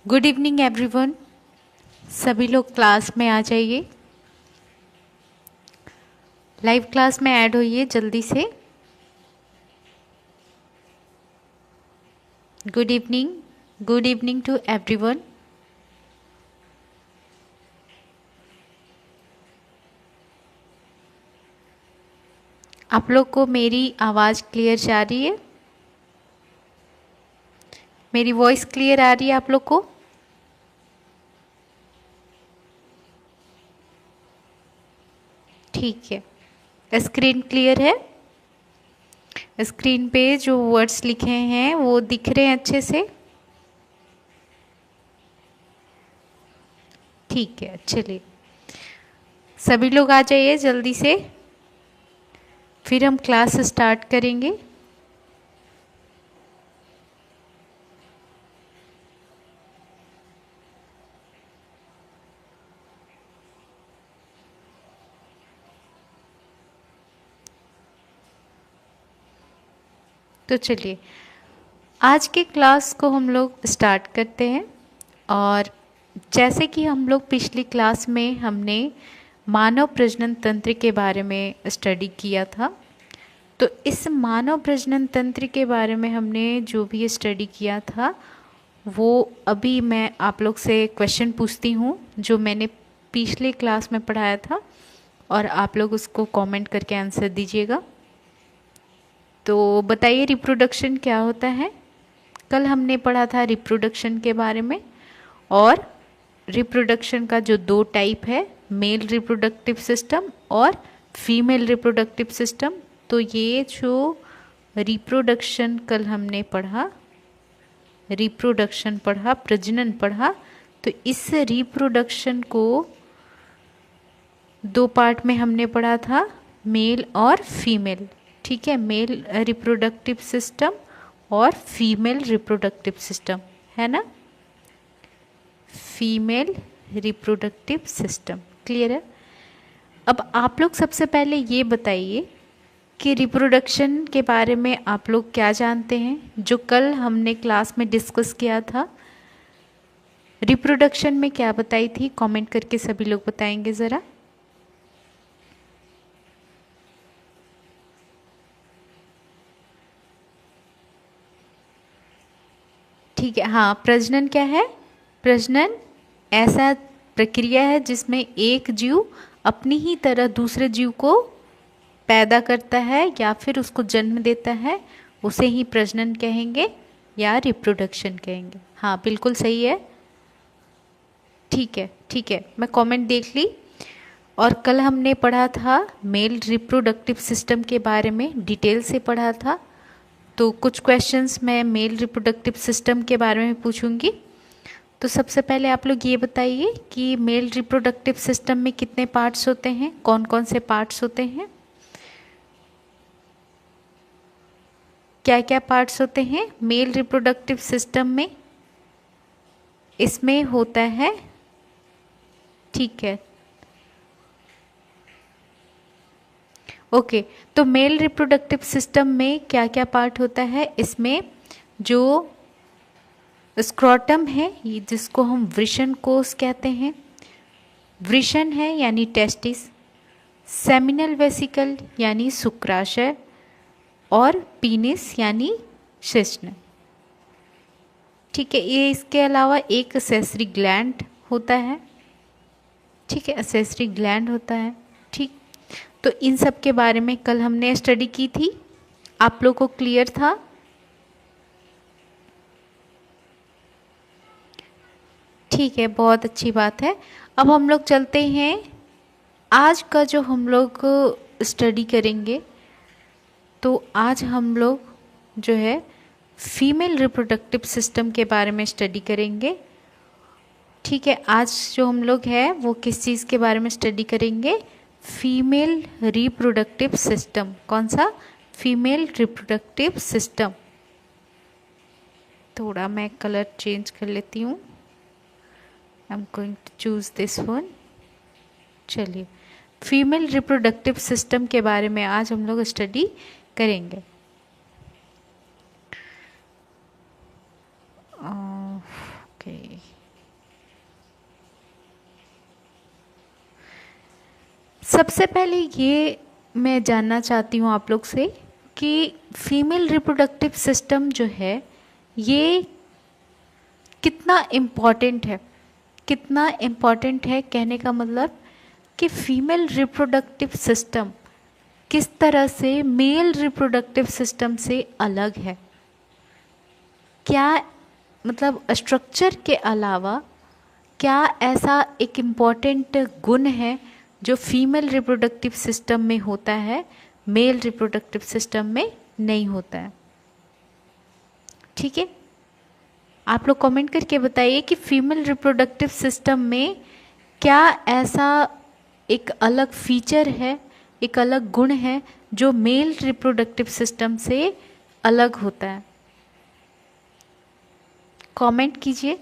Good evening everyone. सभी लोग class में आ जाइए, लाइव क्लास में ऐड होइए जल्दी से। Good evening to everyone. आप लोग को मेरी आवाज़ क्लियर जा रही है? मेरी वॉइस क्लियर आ रही है आप लोग को? ठीक है। स्क्रीन क्लियर है? स्क्रीन पे जो वर्ड्स लिखे हैं वो दिख रहे हैं अच्छे से? ठीक है, चलिए सभी लोग आ जाइए जल्दी से, फिर हम क्लास स्टार्ट करेंगे। तो चलिए आज के क्लास को हम लोग स्टार्ट करते हैं। और जैसे कि हम लोग पिछली क्लास में हमने मानव प्रजनन तंत्र के बारे में स्टडी किया था, तो इस मानव प्रजनन तंत्र के बारे में हमने जो भी स्टडी किया था वो अभी मैं आप लोग से क्वेश्चन पूछती हूँ जो मैंने पिछले क्लास में पढ़ाया था, और आप लोग उसको कमेंट करके आंसर दीजिएगा। तो बताइए रिप्रोडक्शन क्या होता है? कल हमने पढ़ा था रिप्रोडक्शन के बारे में, और रिप्रोडक्शन का जो दो टाइप है, मेल रिप्रोडक्टिव सिस्टम और फीमेल रिप्रोडक्टिव सिस्टम। तो ये जो रिप्रोडक्शन कल हमने पढ़ा, रिप्रोडक्शन पढ़ा, प्रजनन पढ़ा, तो इस रिप्रोडक्शन को दो पार्ट में हमने पढ़ा था, मेल और फीमेल। ठीक है, मेल रिप्रोडक्टिव सिस्टम और फीमेल रिप्रोडक्टिव सिस्टम, है ना? फीमेल रिप्रोडक्टिव सिस्टम क्लियर है? अब आप लोग सबसे पहले ये बताइए कि रिप्रोडक्शन के बारे में आप लोग क्या जानते हैं, जो कल हमने क्लास में डिस्कस किया था। रिप्रोडक्शन में क्या बताई थी, कमेंट करके सभी लोग बताएंगे ज़रा। ठीक है, हाँ, प्रजनन क्या है? प्रजनन ऐसा प्रक्रिया है जिसमें एक जीव अपनी ही तरह दूसरे जीव को पैदा करता है या फिर उसको जन्म देता है, उसे ही प्रजनन कहेंगे या रिप्रोडक्शन कहेंगे। हाँ, बिल्कुल सही है। ठीक है, ठीक है, मैं कमेंट देख ली। और कल हमने पढ़ा था मेल रिप्रोडक्टिव सिस्टम के बारे में, डिटेल से पढ़ा था। तो कुछ क्वेश्चंस मैं मेल रिप्रोडक्टिव सिस्टम के बारे में पूछूंगी। तो सबसे पहले आप लोग ये बताइए कि मेल रिप्रोडक्टिव सिस्टम में कितने पार्ट्स होते हैं, कौन कौन से पार्ट्स होते हैं, क्या क्या पार्ट्स होते हैं मेल रिप्रोडक्टिव सिस्टम में? इसमें होता है, ठीक है, ओके। तो मेल रिप्रोडक्टिव सिस्टम में क्या क्या पार्ट होता है? इसमें जो स्क्रोटम है, ये जिसको हम वृषण कोष कहते हैं, वृषण है यानी टेस्टिस, सेमिनल वेसिकल यानी शुक्राशय, और पीनिस यानी शिश्न। ठीक है, ये इसके अलावा एक सेसरी ग्लैंड होता है। ठीक है, सेसरी ग्लैंड होता है। ठीक, तो इन सब के बारे में कल हमने स्टडी की थी, आप लोग को क्लियर था? ठीक है, बहुत अच्छी बात है। अब हम लोग चलते हैं, आज का जो हम लोग स्टडी करेंगे, तो आज हम लोग जो है फीमेल रिप्रोडक्टिव सिस्टम के बारे में स्टडी करेंगे। ठीक है, आज जो हम लोग है वो किस चीज़ के बारे में स्टडी करेंगे? Female reproductive system. कौन सा? Female reproductive system. थोड़ा मैं कलर चेंज कर लेती हूँ, I am going to choose this one. चलिए, फीमेल रिप्रोडक्टिव सिस्टम के बारे में आज हम लोग स्टडी करेंगे। ओके, सबसे पहले ये मैं जानना चाहती हूँ आप लोग से कि फीमेल रिप्रोडक्टिव सिस्टम जो है ये कितना इम्पॉर्टेंट है। कितना इम्पॉर्टेंट है कहने का मतलब कि फीमेल रिप्रोडक्टिव सिस्टम किस तरह से मेल रिप्रोडक्टिव सिस्टम से अलग है। क्या मतलब स्ट्रक्चर के अलावा क्या ऐसा एक इम्पॉर्टेंट गुण है जो फीमेल रिप्रोडक्टिव सिस्टम में होता है, मेल रिप्रोडक्टिव सिस्टम में नहीं होता है। ठीक है, आप लोग कमेंट करके बताइए कि फीमेल रिप्रोडक्टिव सिस्टम में क्या ऐसा एक अलग फीचर है, एक अलग गुण है जो मेल रिप्रोडक्टिव सिस्टम से अलग होता है। कमेंट कीजिए।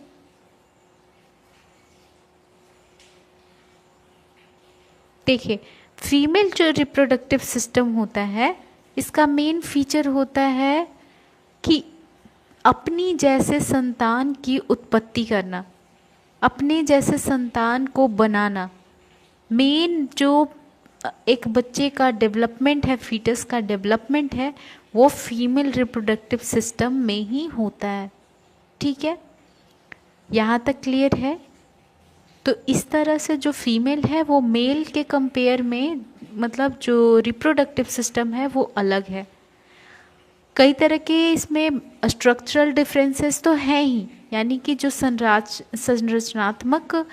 देखिए, फीमेल जो रिप्रोडक्टिव सिस्टम होता है इसका मेन फीचर होता है कि अपनी जैसे संतान की उत्पत्ति करना, अपने जैसे संतान को बनाना। मेन जो एक बच्चे का डेवलपमेंट है, फीटस का डेवलपमेंट है, वो फीमेल रिप्रोडक्टिव सिस्टम में ही होता है। ठीक है, यहाँ तक क्लियर है। तो इस तरह से जो फीमेल है वो मेल के कंपेयर में मतलब जो रिप्रोडक्टिव सिस्टम है वो अलग है। कई तरह के इसमें स्ट्रक्चरल डिफरेंसेस तो हैं ही, यानी कि जो संरचनात्मक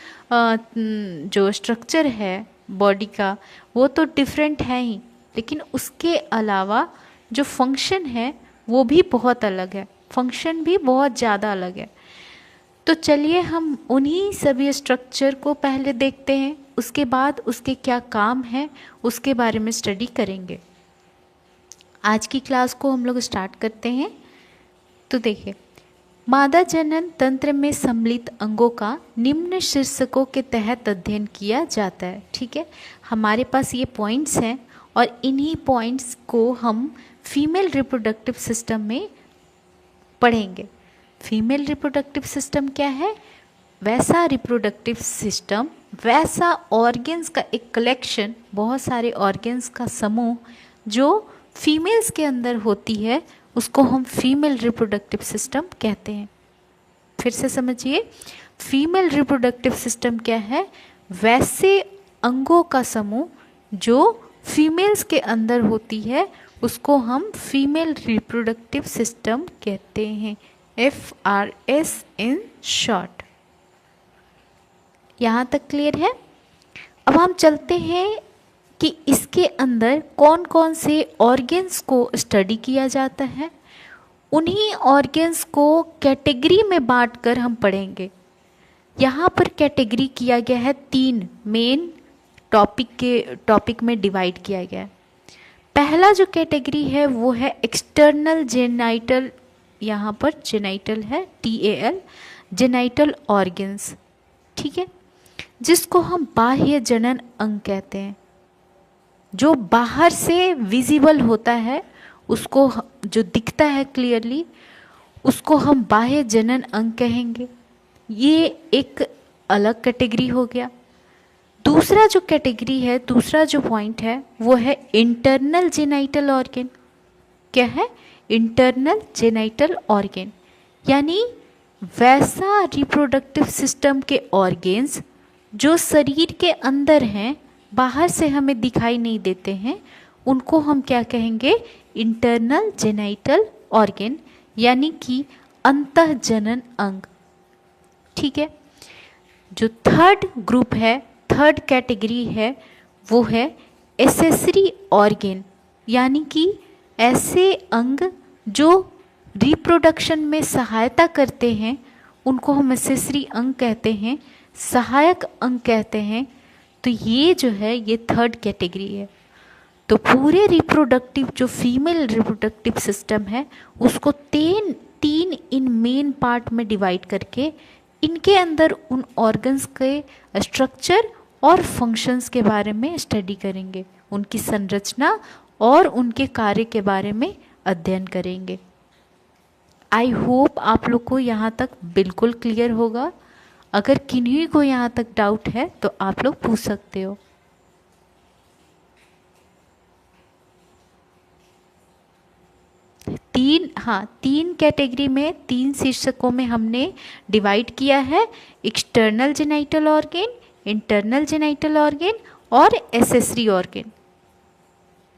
जो स्ट्रक्चर है बॉडी का वो तो डिफरेंट है ही, लेकिन उसके अलावा जो फंक्शन है वो भी बहुत अलग है, फंक्शन भी बहुत ज़्यादा अलग है। तो चलिए हम उन्हीं सभी स्ट्रक्चर को पहले देखते हैं, उसके बाद उसके क्या काम है उसके बारे में स्टडी करेंगे। आज की क्लास को हम लोग स्टार्ट करते हैं। तो देखिए, मादा जनन तंत्र में सम्मिलित अंगों का निम्न शीर्षकों के तहत अध्ययन किया जाता है। ठीक है, हमारे पास ये पॉइंट्स हैं और इन्हीं पॉइंट्स को हम फीमेल रिप्रोडक्टिव सिस्टम में पढ़ेंगे। फीमेल रिप्रोडक्टिव सिस्टम क्या है? वैसा रिप्रोडक्टिव सिस्टम, वैसा ऑर्गन्स का एक कलेक्शन, बहुत सारे ऑर्गन्स का समूह जो फीमेल्स के अंदर होती है उसको हम फीमेल रिप्रोडक्टिव सिस्टम कहते हैं। फिर से समझिए, फीमेल रिप्रोडक्टिव सिस्टम क्या है? वैसे अंगों का समूह जो फीमेल्स के अंदर होती है उसको हम फीमेल रिप्रोडक्टिव सिस्टम कहते हैं, FRS इन शॉर्ट। यहाँ तक क्लियर है? अब हम चलते हैं कि इसके अंदर कौन कौन से ऑर्गन्स को स्टडी किया जाता है। उन्हीं ऑर्गन्स को कैटेगरी में बांटकर हम पढ़ेंगे। यहाँ पर कैटेगरी किया गया है, 3 मेन टॉपिक में डिवाइड किया गया है। पहला जो कैटेगरी है वो है एक्सटर्नल जेनाइटल, यहाँ पर जेनाइटल है TAL, जेनाइटल ऑर्गन्स। ठीक है, जिसको हम बाह्य जनन अंग कहते हैं। जो बाहर से विजिबल होता है, उसको जो दिखता है क्लियरली, उसको हम बाह्य जनन अंग कहेंगे। ये एक अलग कैटेगरी हो गया। दूसरा जो कैटेगरी है, दूसरा जो पॉइंट है वो है इंटरनल जेनाइटल ऑर्गन। क्या है? इंटरनल जेनाइटल ऑर्गन, यानी वैसा रिप्रोडक्टिव सिस्टम के ऑर्गन्स जो शरीर के अंदर हैं, बाहर से हमें दिखाई नहीं देते हैं, उनको हम क्या कहेंगे? इंटरनल जेनाइटल ऑर्गन, यानी कि अंतःजनन अंग। ठीक है, जो थर्ड ग्रुप है, थर्ड कैटेगरी है, वो है एसेसरी ऑर्गन, यानी कि ऐसे अंग जो रिप्रोडक्शन में सहायता करते हैं उनको हम एसेसरी अंग कहते हैं, सहायक अंग कहते हैं। तो ये जो है ये थर्ड कैटेगरी है। तो पूरे रिप्रोडक्टिव जो फीमेल रिप्रोडक्टिव सिस्टम है उसको तीन इन मेन पार्ट में डिवाइड करके इनके अंदर उन ऑर्गन्स के स्ट्रक्चर और फंक्शंस के बारे में स्टडी करेंगे, उनकी संरचना और उनके कार्य के बारे में अध्ययन करेंगे। आई होप आप लोग को यहाँ तक बिल्कुल क्लियर होगा। अगर किन्हीं को यहाँ तक डाउट है तो आप लोग पूछ सकते हो। तीन कैटेगरी में, तीन शीर्षकों में हमने डिवाइड किया है। External genital organ, internal genital organ और एसेसरी ऑर्गन।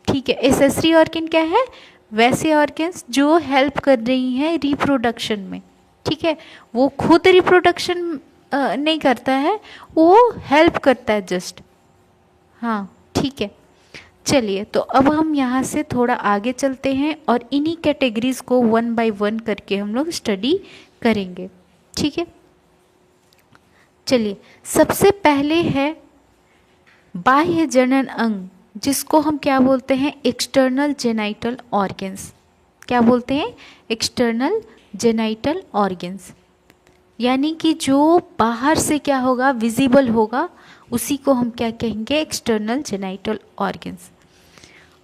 ठीक है, एसेसरी ऑर्गन क्या है? वैसे ऑर्गन्स जो हेल्प कर रही हैं रिप्रोडक्शन में। ठीक है, वो खुद रिप्रोडक्शन नहीं करता है, वो हेल्प करता है जस्ट। हाँ ठीक है, चलिए तो अब हम यहाँ से थोड़ा आगे चलते हैं और इन्हीं कैटेगरीज को वन बाय वन करके हम लोग स्टडी करेंगे। ठीक है, चलिए सबसे पहले है बाह्य जनन अंग, जिसको हम क्या बोलते हैं? External genital organs. क्या बोलते हैं? एक्सटर्नल जेनाइटल ऑर्गन्स, यानी कि जो बाहर से क्या होगा? विजिबल होगा, उसी को हम क्या कहेंगे? External genital organs.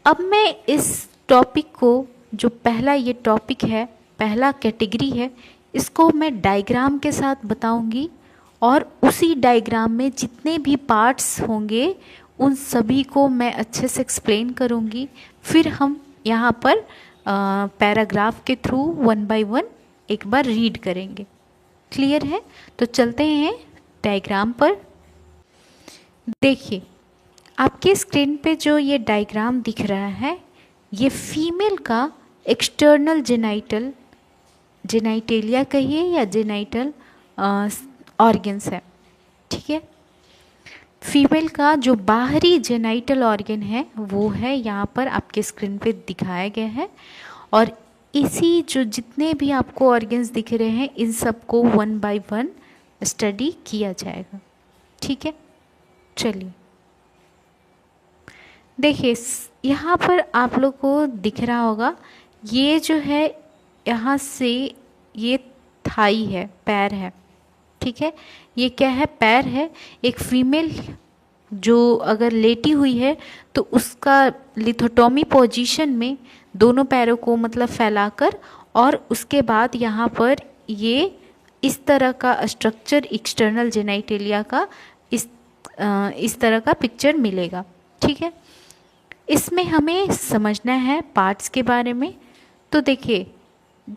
अब मैं इस टॉपिक को, जो पहला ये टॉपिक है, पहला कैटेगरी है, इसको मैं डायग्राम के साथ बताऊंगी और उसी डायग्राम में जितने भी पार्ट्स होंगे उन सभी को मैं अच्छे से एक्सप्लेन करूंगी। फिर हम यहाँ पर पैराग्राफ के थ्रू वन बाय वन एक बार रीड करेंगे। क्लियर है? तो चलते हैं डायग्राम पर। देखिए आपके स्क्रीन पे जो ये डायग्राम दिख रहा है, ये फीमेल का एक्सटर्नल जेनाइटेलिया कहिए या जेनाइटल ऑर्गन्स है। ठीक है, फीमेल का जो बाहरी जेनाइटल ऑर्गन है वो है यहाँ पर आपके स्क्रीन पे दिखाया गया है। और इसी जो जितने भी आपको ऑर्गन्स दिख रहे हैं, इन सबको वन बाय वन स्टडी किया जाएगा। ठीक है, चलिए देखिए यहाँ पर आप लोग को दिख रहा होगा, ये जो है यहाँ से ये थाई है, पैर है। ठीक है, ये क्या है? पैर है। एक फीमेल जो अगर लेटी हुई है तो उसका लिथोटॉमी पोजीशन में दोनों पैरों को मतलब फैलाकर, और उसके बाद यहाँ पर ये इस तरह का स्ट्रक्चर एक्सटर्नल जेनाइटेलिया का इस तरह का पिक्चर मिलेगा। ठीक है, इसमें हमें समझना है पार्ट्स के बारे में। तो देखिए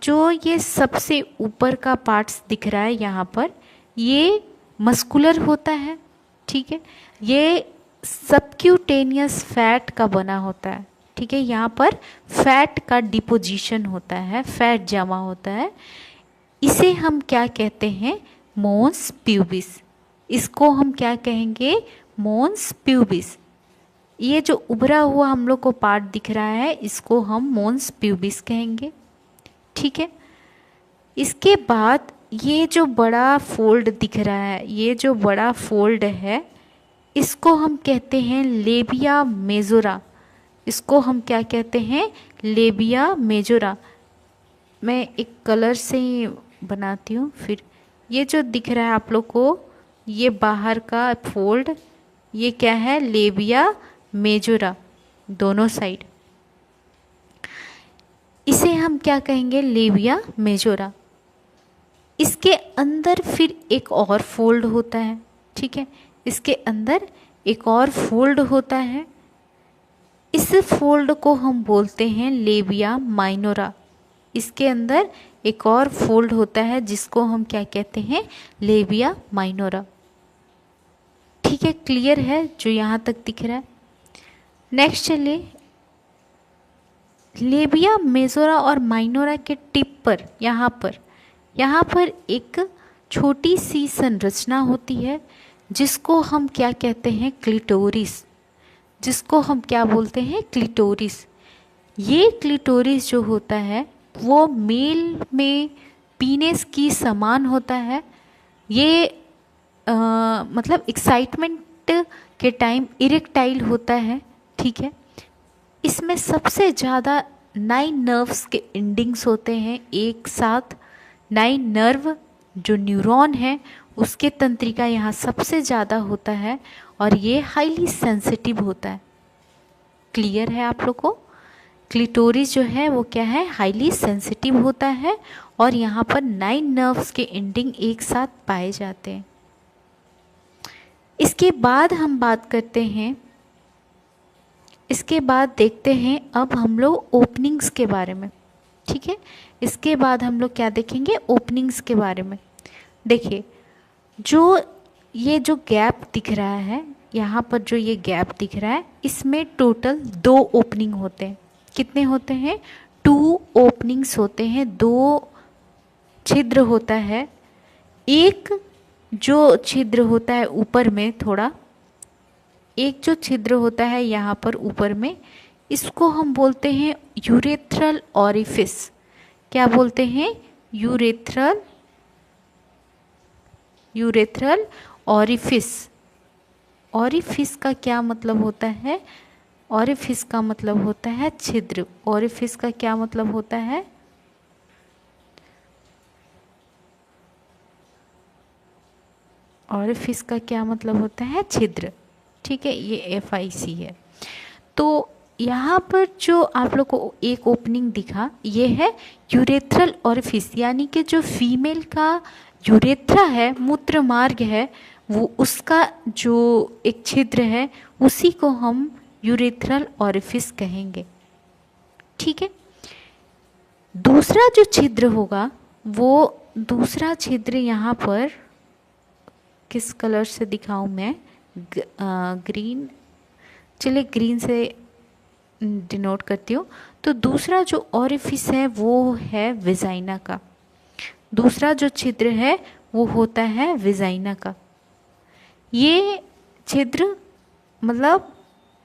जो ये सबसे ऊपर का पार्ट्स दिख रहा है यहाँ पर, ये मस्कुलर होता है। ठीक है, ये सबक्यूटेनियस फैट का बना होता है। ठीक है, यहाँ पर फैट का डिपोजिशन होता है, फैट जमा होता है। इसे हम क्या कहते हैं? मोन्स प्यूबिस। इसको हम क्या कहेंगे? मोन्स प्यूबिस। ये जो उभरा हुआ हम लोग को पार्ट दिख रहा है, इसको हम मोन्स प्यूबिस कहेंगे। ठीक है, इसके बाद ये जो बड़ा फोल्ड दिख रहा है, ये जो बड़ा फोल्ड है, इसको हम कहते हैं लेबिया मेजोरा। इसको हम क्या कहते हैं? Labia majora. मैं एक कलर से ही बनाती हूँ। फिर ये जो दिख रहा है आप लोग को, ये बाहर का फोल्ड, ये क्या है? लेबिया मेजोरा, दोनों साइड। इसे हम क्या कहेंगे? Labia majora. इसके अंदर फिर एक और फोल्ड होता है। ठीक है, इसके अंदर एक और फोल्ड होता है। इस फोल्ड को हम बोलते हैं लेबिया माइनोरा। इसके अंदर एक और फोल्ड होता है जिसको हम क्या कहते हैं? Labia minora. ठीक है, क्लियर है जो यहाँ तक दिख रहा है? नेक्स्ट चलिए, लेबिया मेजोरा और माइनोरा के टिप पर यहाँ पर एक छोटी सी संरचना होती है जिसको हम क्या कहते हैं? क्लिटोरिस। जिसको हम क्या बोलते हैं? क्लिटोरिस। ये क्लिटोरिस जो होता है वो मेल में पीनेस की समान होता है। ये मतलब एक्साइटमेंट के टाइम इरेक्टाइल होता है। ठीक है, इसमें सबसे ज़्यादा 9 नर्व्स के एंडिंग्स होते हैं एक साथ। 9 नर्व जो न्यूरॉन है उसके तंत्रिका यहाँ सबसे ज़्यादा होता है और ये हाईली सेंसिटिव होता है। क्लियर है आप लोग को? क्लिटोरिस जो है वो क्या है? हाईली सेंसिटिव होता है और यहाँ पर 9 नर्व्स के एंडिंग एक साथ पाए जाते हैं। इसके बाद हम बात करते हैं, इसके बाद देखते हैं अब हम लोग ओपनिंग्स के बारे में। ठीक है, इसके बाद हम लोग क्या देखेंगे, ओपनिंग्स के बारे में। देखिए, ये जो गैप दिख रहा है, यहाँ पर जो ये गैप दिख रहा है, इसमें टोटल 2 ओपनिंग होते हैं। कितने होते हैं? 2 ओपनिंग्स होते हैं, 2 छिद्र होता है। एक जो छिद्र होता है ऊपर में थोड़ा, एक जो छिद्र होता है यहाँ पर ऊपर में, इसको हम बोलते हैं यूरेथ्रल ऑरिफिस। क्या बोलते हैं? Urethral orifice. ऑरिफिस का क्या मतलब होता है? ऑरिफिस का मतलब होता है छिद्र। ऑरिफिस का क्या मतलब होता है? ऑरिफिस का क्या मतलब होता है? छिद्र। ठीक है, ये FIC है। तो यहाँ पर जो आप लोग को एक ओपनिंग दिखा, ये है यूरेथ्रल ऑरिफिस, यानी कि जो फीमेल का यूरेथ्रा है, मूत्र मार्ग है, वो उसका जो एक छिद्र है, उसी को हम यूरेथ्रल ऑरिफिस कहेंगे। ठीक है, दूसरा जो छिद्र होगा, वो दूसरा छिद्र यहाँ पर किस कलर से दिखाऊं मैं? ग्रीन, चलिए ग्रीन से डिनोट करती हूँ। तो दूसरा जो ऑरिफिस है वो है विजाइना का। दूसरा जो छिद्र है वो होता है विजाइना का। ये छिद्र मतलब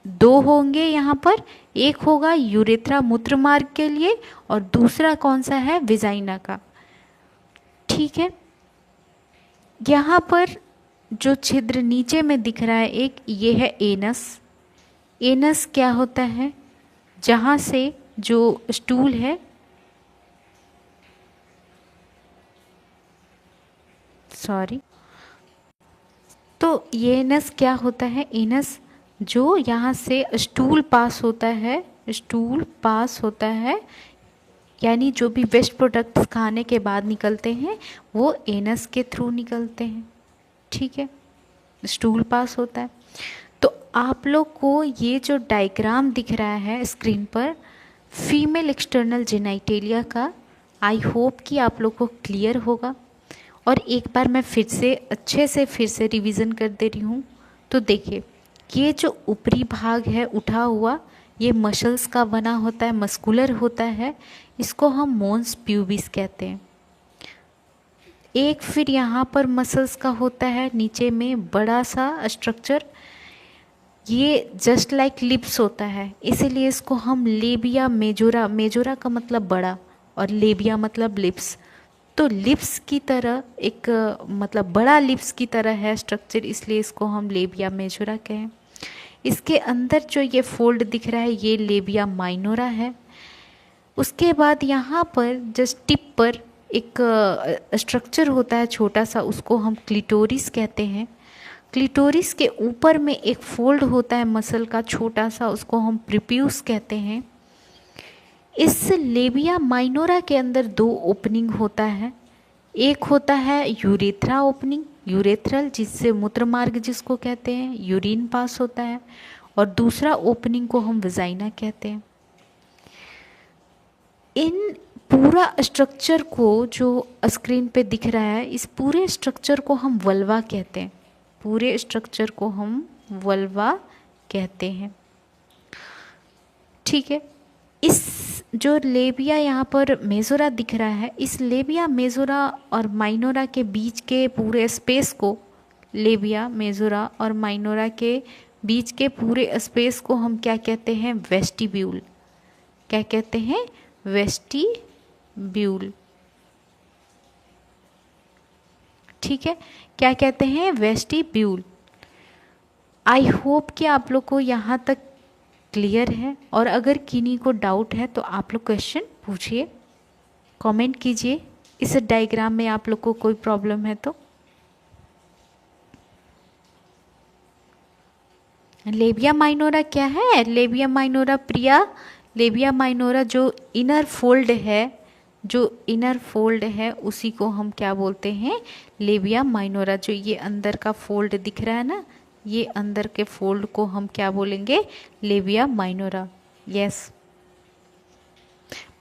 2 होंगे यहाँ पर, एक होगा यूरेथ्रा मूत्र मार्ग के लिए और दूसरा कौन सा है? विजाइना का। ठीक है, यहाँ पर जो छिद्र नीचे में दिख रहा है एक, ये है एनस। एनस क्या होता है? जहाँ से जो स्टूल है, सॉरी, तो ये एनस क्या होता है? एनस जो यहाँ से स्टूल पास होता है, स्टूल पास होता है, यानी जो भी वेस्ट प्रोडक्ट्स खाने के बाद निकलते हैं वो एनस के थ्रू निकलते हैं। ठीक है, स्टूल पास होता है। तो आप लोग को ये जो डायग्राम दिख रहा है स्क्रीन पर फीमेल एक्सटर्नल जेनाइटेलिया का, आई होप कि आप लोग को क्लियर होगा। और एक बार मैं फिर से अच्छे से फिर से रिवीजन कर दे रही हूँ। तो देखिए, ये जो ऊपरी भाग है उठा हुआ, ये मसल्स का बना होता है, मस्कुलर होता है, इसको हम मोन्स प्यूबिस कहते हैं। एक फिर यहाँ पर मसल्स का होता है नीचे में बड़ा सा स्ट्रक्चर, ये जस्ट लाइक लिप्स होता है, इसीलिए इसको हम लेबिया मेजोरा, मेजोरा का मतलब बड़ा और लेबिया मतलब लिप्स, तो लिप्स की तरह एक मतलब बड़ा लिप्स की तरह है स्ट्रक्चर, इसलिए इसको हम लेबिया मेजोरा कहें। इसके अंदर जो ये फोल्ड दिख रहा है ये लेबिया माइनोरा है। उसके बाद यहाँ पर जस्ट टिप पर एक स्ट्रक्चर होता है छोटा सा, उसको हम क्लिटोरिस कहते हैं। क्लिटोरिस के ऊपर में एक फोल्ड होता है मसल का छोटा सा, उसको हम प्रीप्यूस कहते हैं। इस लेबिया माइनोरा के अंदर 2 ओपनिंग होता है। एक होता है यूरेथ्रा ओपनिंग, यूरेथ्रल, जिससे मूत्र मार्ग जिसको कहते हैं, यूरिन पास होता है, और दूसरा ओपनिंग को हम विजाइना कहते हैं। इन पूरा स्ट्रक्चर को जो स्क्रीन पे दिख रहा है, इस पूरे स्ट्रक्चर को हम वल्वा कहते हैं। पूरे स्ट्रक्चर को हम वल्वा कहते हैं। ठीक है, इस जो लेबिया यहाँ पर मेजोरा दिख रहा है, इस लेबिया मेजोरा और माइनोरा के बीच के पूरे स्पेस को, लेबिया मेजोरा और माइनोरा के बीच के पूरे स्पेस को हम क्या कहते हैं? वेस्टिब्यूल। क्या कहते हैं? वेस्टिब्यूल। ठीक है, क्या कहते हैं? वेस्टिब्यूल। आई होप कि आप लोग को यहाँ तक क्लियर है, और अगर किन्हीं को डाउट है तो आप लोग क्वेश्चन पूछिए, कमेंट कीजिए। इस डायग्राम में आप लोग को कोई प्रॉब्लम है तो। लेबिया माइनोरा क्या है? लेबिया माइनोरा प्रिया, लेबिया माइनोरा जो इनर फोल्ड है, जो इनर फोल्ड है उसी को हम क्या बोलते हैं, लेबिया माइनोरा। जो ये अंदर का फोल्ड दिख रहा है ना, ये अंदर के फोल्ड को हम क्या बोलेंगे, labia minora. Yes.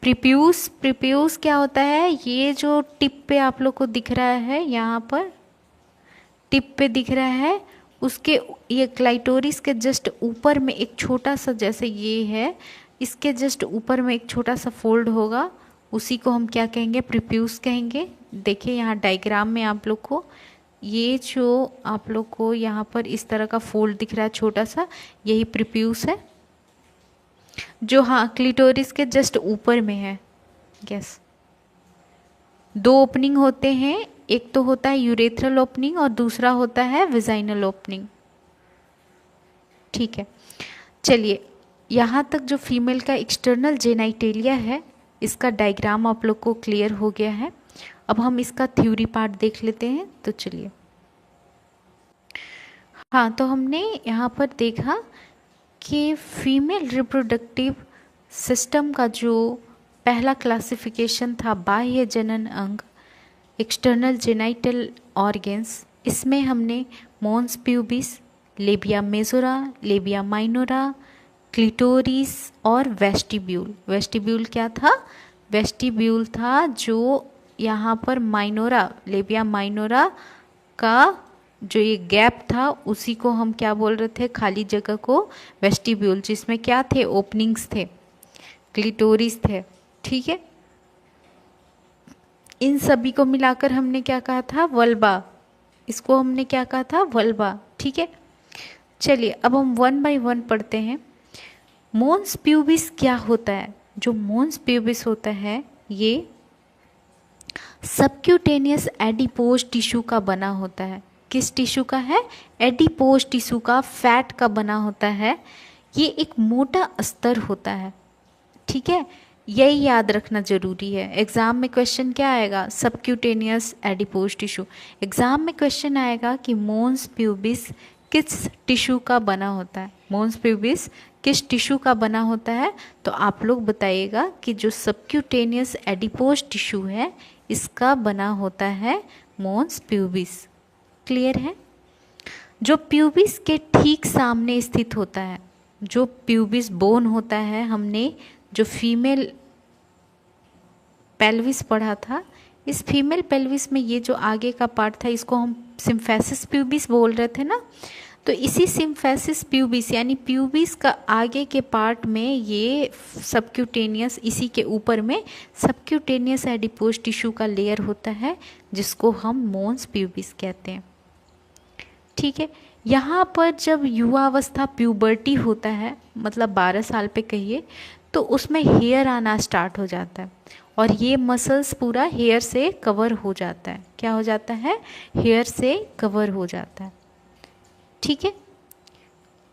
Prepuce, prepuce क्या होता है, ये जो टिप पे आप लोग को दिख रहा है, यहाँ पर टिप पे दिख रहा है, उसके ये क्लाइटोरिस के जस्ट ऊपर में एक छोटा सा, जैसे ये है, इसके जस्ट ऊपर में एक छोटा सा फोल्ड होगा, उसी को हम क्या कहेंगे, प्रीप्यूस कहेंगे। देखिए यहाँ डायग्राम में आप लोग को ये जो आप लोग को यहाँ पर इस तरह का फोल्ड दिख रहा है छोटा सा, यही प्रीप्यूस है, जो हाँ क्लिटोरिस के जस्ट ऊपर में है। यस। दो ओपनिंग होते हैं, एक तो होता है यूरेथ्रल ओपनिंग और दूसरा होता है विजाइनल ओपनिंग। ठीक है, चलिए यहाँ तक जो फीमेल का एक्सटर्नल जेनाइटेलिया है, इसका डायग्राम आप लोग को क्लियर हो गया है। अब हम इसका थ्योरी पार्ट देख लेते हैं। तो चलिए, हाँ, तो हमने यहाँ पर देखा कि फीमेल रिप्रोडक्टिव सिस्टम का जो पहला क्लासिफिकेशन था, बाह्य जनन अंग, एक्सटर्नल जेनाइटल ऑर्गेन्स, इसमें हमने mons pubis, labia majora, labia minora, clitoris और वेस्टिब्यूल। वेस्टिब्यूल क्या था, वेस्टिब्यूल था जो यहाँ पर माइनोरा, लेबिया माइनोरा का जो ये गैप था उसी को हम क्या बोल रहे थे, खाली जगह को वेस्टिब्यूल, जिसमें क्या थे, ओपनिंग्स थे, क्लिटोरिस थे। ठीक है, इन सभी को मिलाकर हमने क्या कहा था, वल्बा। इसको हमने क्या कहा था, वल्बा। ठीक है, चलिए अब हम वन बाय वन पढ़ते हैं। मॉन्स प्यूबिस क्या होता है, जो मॉन्स प्यूबिस होता है ये सबक्यूटेनियस एडिपोज टिश्यू का बना होता है। किस टिश्यू का है, एडिपोज टिश्यू का, फैट का बना होता है। ये एक मोटा अस्तर होता है। ठीक है, यही याद रखना जरूरी है। एग्जाम में क्वेश्चन क्या आएगा, सबक्यूटेनियस एडिपोज टिश्यू। एग्जाम में क्वेश्चन आएगा कि मॉन्स प्यूबिस किस टिश्यू का बना होता है, मॉन्स प्यूबिस किस टिश्यू का बना होता है, तो आप लोग बताइएगा कि जो सबक्यूटेनियस एडिपोज टिश्यू है इसका बना होता है मॉन्स प्यूबिस। क्लियर है। जो प्यूबिस के ठीक सामने स्थित होता है, जो प्यूबिस बोन होता है, हमने जो फीमेल पेल्विस पढ़ा था, इस फीमेल पेल्विस में ये जो आगे का पार्ट था इसको हम सिम्फेसिस प्यूबिस बोल रहे थे ना। तो इसी सिम्फेसिस प्यूबिस यानी प्यूबिस का आगे के पार्ट में ये सबक्यूटेनियस, इसी के ऊपर में सबक्यूटेनियस एडिपोज टिश्यू का लेयर होता है जिसको हम मॉन्स प्यूबिस कहते हैं। ठीक है, यहाँ पर जब युवावस्था प्यूबर्टी होता है, मतलब 12 साल पे कहिए, तो उसमें हेयर आना स्टार्ट हो जाता है और ये मसल्स पूरा हेयर से कवर हो जाता है। क्या हो जाता है, हेयर से कवर हो जाता है। ठीक है,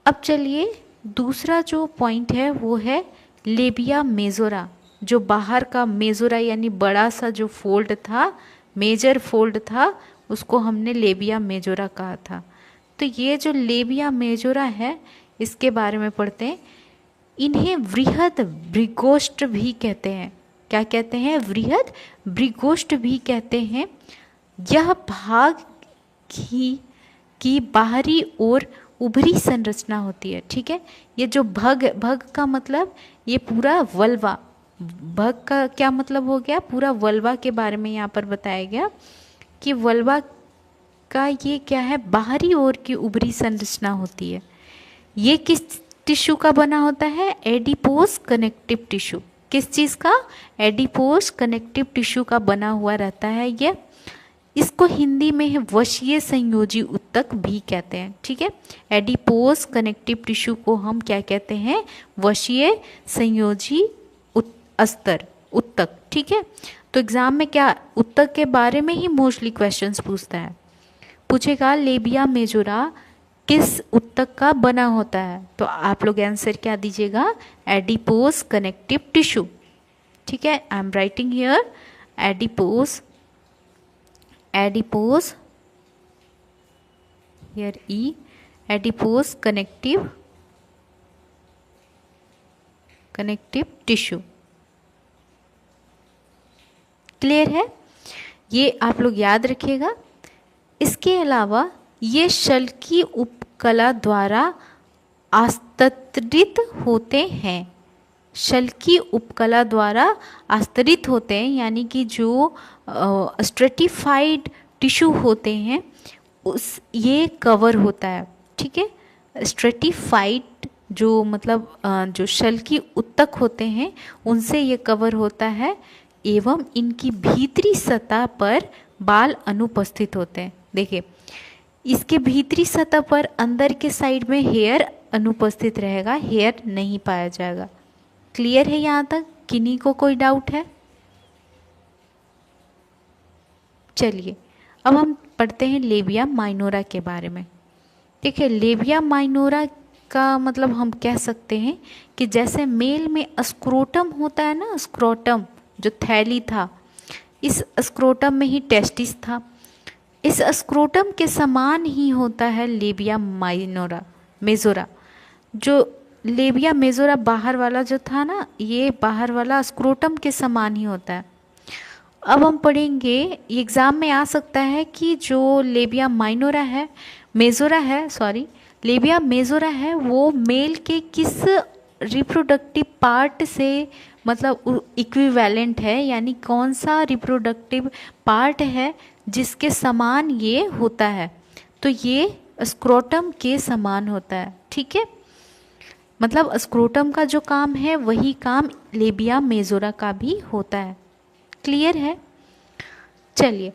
अब चलिए दूसरा जो पॉइंट है वो है लेबिया मेजोरा। जो बाहर का मेजोरा यानी बड़ा सा जो फोल्ड था, मेजर फोल्ड था, उसको हमने लेबिया मेजोरा कहा था। तो ये जो लेबिया मेजोरा है इसके बारे में पढ़ते हैं। इन्हें वृहद भृगोष्ठ भी कहते हैं। क्या कहते हैं, वृहद भृगोष्ठ भी कहते हैं। यह भाग की बाहरी ओर उभरी संरचना होती है। ठीक है, ये जो भग का मतलब ये पूरा वल्वा, भग का क्या मतलब हो गया, पूरा वल्वा के बारे में यहाँ पर बताया गया कि वल्वा का ये क्या है, बाहरी ओर की उभरी संरचना होती है। ये किस टिश्यू का बना होता है, एडिपोज कनेक्टिव टिश्यू। किस चीज़ का, एडिपोज कनेक्टिव टिश्यू का बना हुआ रहता है ये। इसको हिंदी में है वशीय संयोजी उत्तक भी कहते हैं। ठीक है, एडिपोज कनेक्टिव टिश्यू को हम क्या कहते हैं, वशीय संयोजी अस्तर, उत्तक। ठीक है, तो एग्जाम में क्या उत्तक के बारे में ही मोस्टली क्वेश्चंस पूछता है, पूछेगा लेबिया मेजोरा किस उत्तक का बना होता है, तो आप लोग आंसर क्या दीजिएगा, एडिपोज कनेक्टिव टिश्यू। ठीक है, I am writing here adipose here E, adipose connective tissue। Clear है, ये आप लोग याद रखिएगा। इसके अलावा ये शल्की उपकला द्वारा आस्तरित होते हैं। शल्की उपकला द्वारा आस्तरित होते हैं, यानी कि जो स्ट्रेटिफाइड टिश्यू होते हैं उस ये कवर होता है। ठीक है, स्ट्रेटिफाइड जो मतलब जो शल्की उत्तक होते हैं उनसे ये कवर होता है, एवं इनकी भीतरी सतह पर बाल अनुपस्थित होते हैं। देखिए, इसके भीतरी सतह पर अंदर के साइड में हेयर अनुपस्थित रहेगा, हेयर नहीं पाया जाएगा। क्लियर है यहाँ तक? किन्हीं को कोई डाउट है? चलिए अब हम पढ़ते हैं लेबिया माइनोरा के बारे में। देखिए, लेबिया माइनोरा का मतलब हम कह सकते हैं कि जैसे मेल में स्क्रोटम होता है ना, स्क्रोटम जो थैली था, इस स्क्रोटम में ही टेस्टिस था। इस स्क्रोटम के समान ही होता है लेबिया माइनोरा मेजोरा। जो लेबिया मेजोरा बाहर वाला जो था ना, ये बाहर वाला स्क्रोटम के समान ही होता है। अब हम पढ़ेंगे, एग्ज़ाम में आ सकता है कि जो लेबिया माइनोरा है, मेजोरा है, सॉरी, लेबिया मेजोरा है, वो मेल के किस रिप्रोडक्टिव पार्ट से मतलब इक्विवेलेंट है, यानी कौन सा रिप्रोडक्टिव पार्ट है जिसके समान ये होता है। तो ये स्क्रोटम के समान होता है। ठीक है, मतलब स्क्रोटम का जो काम है वही काम लेबिया मेजोरा का भी होता है। क्लियर है? चलिए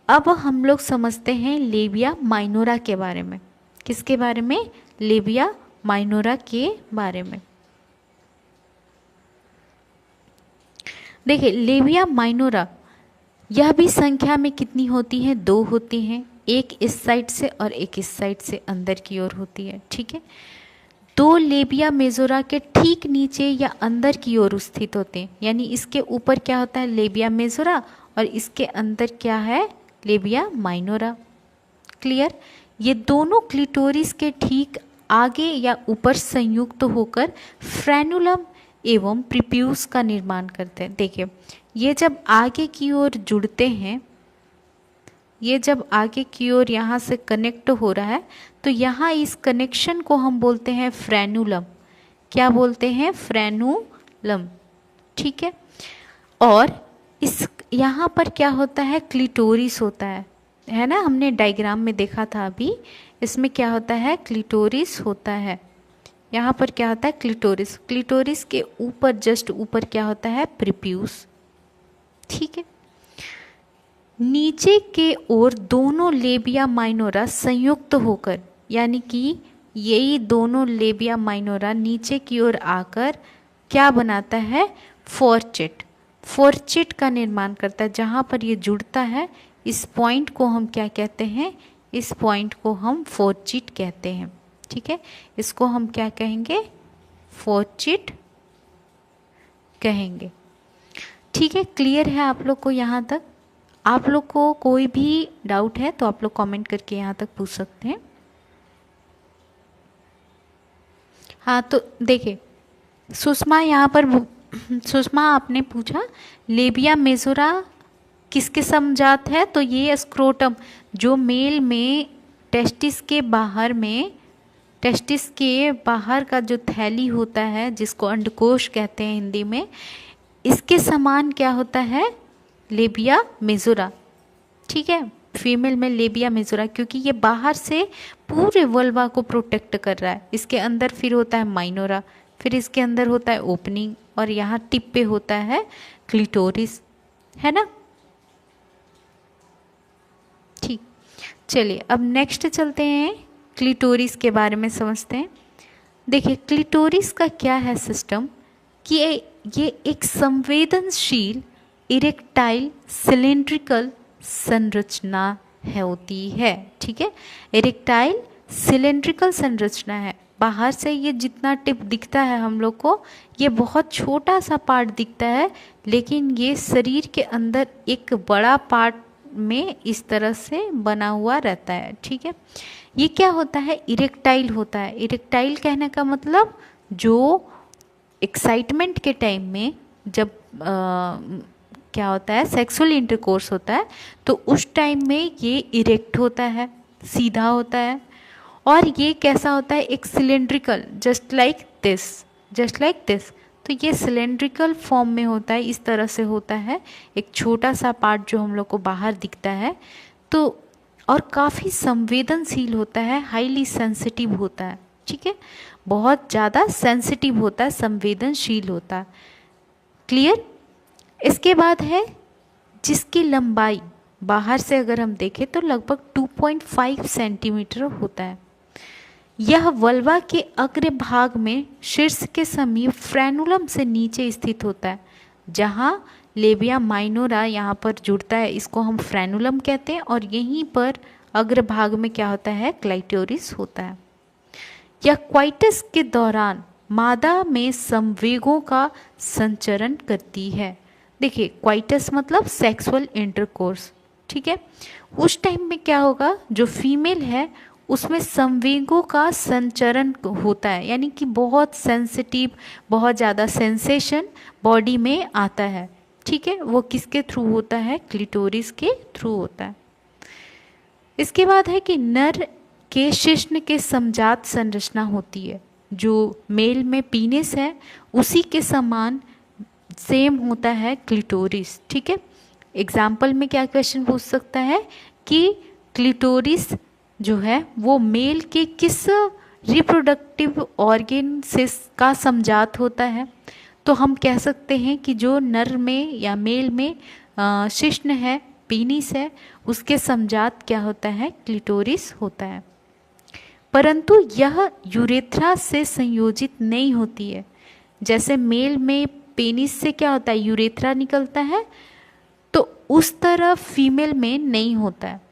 अब हम लोग समझते हैं लेबिया माइनोरा के बारे में। किसके बारे में? लेबिया माइनोरा के बारे में। देखिए, लेबिया माइनोरा यह भी संख्या में कितनी होती है? 2 होती हैं, एक इस साइड से और एक इस साइड से अंदर की ओर होती है। ठीक है, 2 लेबिया मेजोरा के ठीक नीचे या अंदर की ओर स्थित होते हैं, यानी इसके ऊपर क्या होता है? लेबिया मेजोरा, और इसके अंदर क्या है? Labia minora. क्लियर? ये दोनों क्लिटोरिस के ठीक आगे या ऊपर संयुक्त होकर फ्रेनुलम एवं प्रीप्यूस का निर्माण करते हैं। देखिए, ये जब आगे की ओर जुड़ते हैं, ये जब आगे की ओर यहाँ से कनेक्ट हो रहा है, तो यहाँ इस कनेक्शन को हम बोलते हैं फ्रेनुलम। क्या बोलते हैं? फ्रेनुलम। ठीक है, और इस यहाँ पर क्या होता है? क्लिटोरिस होता है ना, हमने डायग्राम में देखा था अभी। इसमें क्या होता है? क्लिटोरिस होता है। यहाँ पर क्या होता है? क्लिटोरिस। क्लिटोरिस के ऊपर, जस्ट ऊपर क्या होता है? प्रीप्यूस। ठीक है, नीचे के ओर दोनों लेबिया माइनोरा संयुक्त होकर, यानी कि यही दोनों लेबिया माइनोरा नीचे की ओर आकर क्या बनाता है? फोर्चेट। फोर्चेट का निर्माण करता है। जहाँ पर ये जुड़ता है, इस पॉइंट को हम क्या कहते हैं? इस पॉइंट को हम फोर्चेट कहते हैं। ठीक है, इसको हम क्या कहेंगे? फोर्चेट कहेंगे। ठीक है, क्लियर है आप लोग को यहाँ तक? आप लोग को कोई भी डाउट है तो आप लोग कमेंट करके यहाँ तक पूछ सकते हैं। हाँ, तो देखिए, सुषमा यहाँ पर सुषमा आपने पूछा लेबिया मेजोरा किसके समजात है? तो ये स्क्रोटम जो मेल में टेस्टिस के बाहर में, टेस्टिस के बाहर का जो थैली होता है, जिसको अंडकोश कहते हैं हिंदी में, इसके समान क्या होता है? Labia majora. ठीक है, फीमेल में लेबिया मेजोरा, क्योंकि ये बाहर से पूरे वल्वा को प्रोटेक्ट कर रहा है। इसके अंदर फिर होता है माइनोरा, फिर इसके अंदर होता है ओपनिंग, और यहाँ टिप पे होता है क्लिटोरिस, है ना? ठीक, चलिए अब नेक्स्ट चलते हैं, क्लिटोरिस के बारे में समझते हैं। देखिए, क्लिटोरिस का क्या है सिस्टम कि ये एक संवेदनशील इरेक्टाइल सिलेंड्रिकल संरचना होती है। ठीक है, इरेक्टाइल सिलेंड्रिकल संरचना है। बाहर से ये जितना टिप दिखता है हम लोग को, ये बहुत छोटा सा पार्ट दिखता है, लेकिन ये शरीर के अंदर एक बड़ा पार्ट में इस तरह से बना हुआ रहता है। ठीक है, ये क्या होता है? इरेक्टाइल होता है। इरेक्टाइल कहने का मतलब जो एक्साइटमेंट के टाइम में जब क्या होता है, सेक्सुअल इंटरकोर्स होता है, तो उस टाइम में ये इरेक्ट होता है, सीधा होता है। और ये कैसा होता है, एक सिलेंड्रिकल, जस्ट लाइक दिस। तो ये सिलेंड्रिकल फॉर्म में होता है, इस तरह से होता है, एक छोटा सा पार्ट जो हम लोग को बाहर दिखता है। तो और काफ़ी संवेदनशील होता है, हाईली सेंसिटिव होता है, ठीक है, बहुत ज़्यादा सेंसिटिव होता है, संवेदनशील होता है। क्लियर। इसके बाद है जिसकी लंबाई बाहर से अगर हम देखें तो लगभग 2.5 सेंटीमीटर होता है। यह वल्वा के अग्र भाग में शीर्ष के समीप फ्रेनुलम से नीचे स्थित होता है, जहाँ लेबिया माइनोरा यहाँ पर जुड़ता है, इसको हम फ्रेनुलम कहते हैं, और यहीं पर अग्रभाग में क्या होता है, क्लाइटोरिस होता है। यह क्वाइटस के दौरान मादा में संवेगों का संचरण करती है। देखिए क्वाइटस मतलब सेक्सुअल इंटरकोर्स, ठीक है। उस टाइम में क्या होगा, जो फीमेल है उसमें संवेगों का संचरण होता है, यानी कि बहुत सेंसिटिव, बहुत ज़्यादा सेंसेशन बॉडी में आता है, ठीक है। वो किसके थ्रू होता है, क्लिटोरिस के थ्रू होता है। इसके बाद है कि नर के शिश्न के समजात संरचना होती है, जो मेल में पीनिस है उसी के समान सेम होता है क्लिटोरिस, ठीक है। एग्जाम्पल में क्या क्वेश्चन पूछ सकता है कि क्लिटोरिस जो है वो मेल के किस रिप्रोडक्टिव ऑर्गन से का समजात होता है, तो हम कह सकते हैं कि जो नर में या मेल में शिश्न है, पीनिस है, उसके समजात क्या होता है, क्लिटोरिस होता है। परंतु यह यूरेथ्रा से संयोजित नहीं होती है। जैसे मेल में पेनिस से क्या होता है, यूरेथ्रा निकलता है, तो उस तरह फीमेल में नहीं होता है।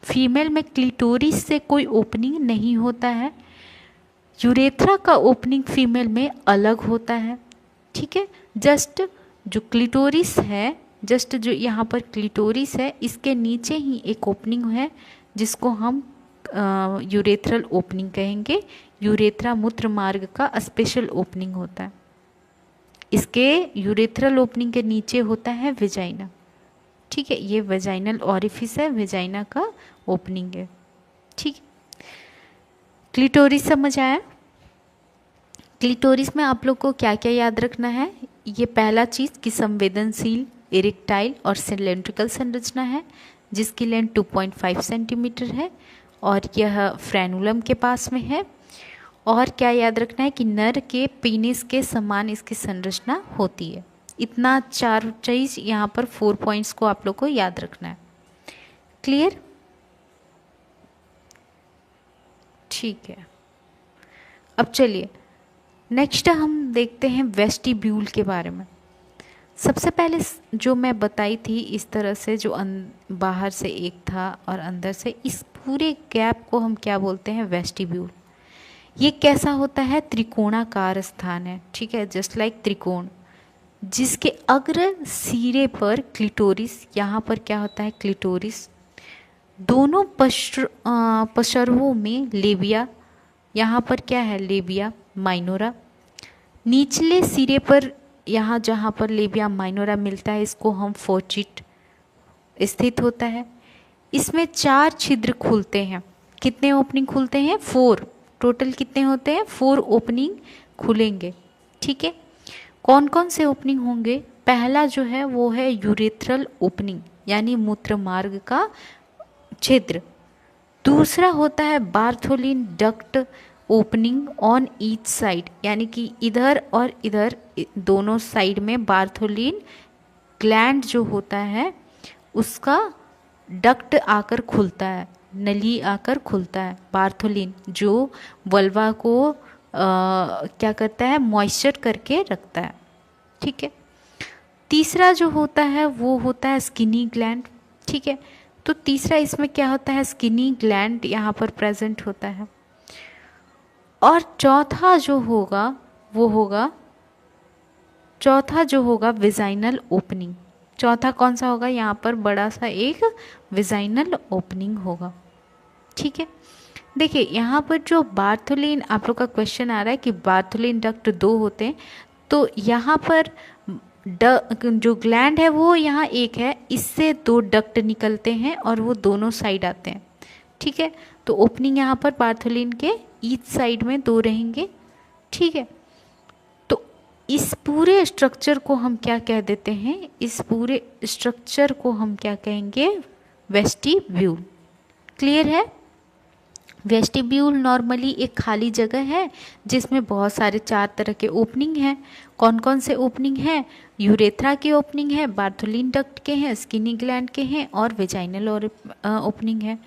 फीमेल में क्लिटोरिस से कोई ओपनिंग नहीं होता है, यूरेथ्रा का ओपनिंग फीमेल में अलग होता है, ठीक है। जस्ट जो क्लिटोरिस है, जस्ट जो यहाँ पर क्लिटोरिस है, इसके नीचे ही एक ओपनिंग है जिसको हम यूरेथ्रल ओपनिंग कहेंगे। यूरेथ्रा मूत्र मार्ग का स्पेशल ओपनिंग होता है। इसके यूरेथ्रल ओपनिंग के नीचे होता है वेजाइना, ठीक है। ये वेजाइनल ऑरिफिस है, वेजाइना का ओपनिंग है, ठीक। क्लिटोरिस समझ आया। क्लिटोरिस में आप लोग को क्या क्या याद रखना है, ये पहला चीज़ कि संवेदनशील, इरेक्टाइल और सिलेंड्रिकल संरचना है, जिसकी लेंथ 2.5 सेंटीमीटर है, और यह फ्रेनुलम के पास में है। और क्या याद रखना है कि नर के पेनिस के समान इसकी संरचना होती है। इतना 4 चीज़ यहाँ पर 4 पॉइंट्स को आप लोग को याद रखना है। क्लियर, ठीक है। अब चलिए नेक्स्ट हम देखते हैं वेस्टिब्यूल के बारे में। सबसे पहले जो मैं बताई थी इस तरह से, जो बाहर से एक था और अंदर से, इस पूरे गैप को हम क्या बोलते हैं, वेस्टिब्यूल। ये कैसा होता है, त्रिकोणाकार स्थान है, ठीक है, जस्ट लाइक त्रिकोण, जिसके अग्र सिरे पर क्लिटोरिस, यहाँ पर क्या होता है, क्लिटोरिस, दोनों पशर्वों में लेबिया, यहाँ पर क्या है, लेबिया माइनोरा, निचले सिरे पर यहाँ जहाँ पर लेबिया माइनोरा मिलता है इसको हम फोर्चिट स्थित होता है। इसमें 4 छिद्र खुलते हैं। कितने ओपनिंग खुलते हैं, 4। टोटल कितने होते हैं, 4 ओपनिंग खुलेंगे, ठीक है। कौन कौन से ओपनिंग होंगे, पहला जो है वो है यूरेथ्रल ओपनिंग, यानी मूत्र मार्ग का छिद्र। दूसरा होता है Bartholin duct opening on each side, यानी कि इधर और इधर दोनों साइड में बार्थोलिन ग्लैंड जो होता है उसका डक्ट आकर खुलता है, नली आकर खुलता है। बार्थोलिन जो वल्वा को क्या करता है, मॉइस्चर करके रखता है, ठीक है। तीसरा जो होता है वो होता है स्किनी ग्लैंड, ठीक है। तो तीसरा इसमें क्या होता है, स्किनी ग्लैंड यहाँ पर प्रेजेंट होता है। और चौथा जो होगा वो होगा, चौथा जो होगा विजाइनल ओपनिंग। चौथा कौन सा होगा, यहाँ पर बड़ा सा एक विजाइनल ओपनिंग होगा, ठीक है। देखिए यहाँ पर जो बार्थोलिन, आप लोग का क्वेश्चन आ रहा है कि बार्थोलिन डक्ट 2 होते हैं, तो यहाँ पर जो ग्लैंड है वो यहाँ एक है, इससे दो डक्ट निकलते हैं और वो दोनों साइड आते हैं। ठीक है, तो ओपनिंग यहाँ पर बार्थोलिन के ईच साइड में दो रहेंगे। ठीक है, तो इस पूरे स्ट्रक्चर को हम क्या कह देते हैं, इस पूरे स्ट्रक्चर को हम क्या कहेंगे, वेस्टिब्यूल। क्लियर है? वेस्टिब्यूल नॉर्मली एक खाली जगह है जिसमें बहुत सारे 4 तरह के ओपनिंग हैं। कौन कौन से ओपनिंग हैं? यूरेथ्रा की ओपनिंग है, बार्थोलिन डक्ट के हैं, स्किनी ग्लैंड के हैं और वेजाइनल और ओपनिंग है।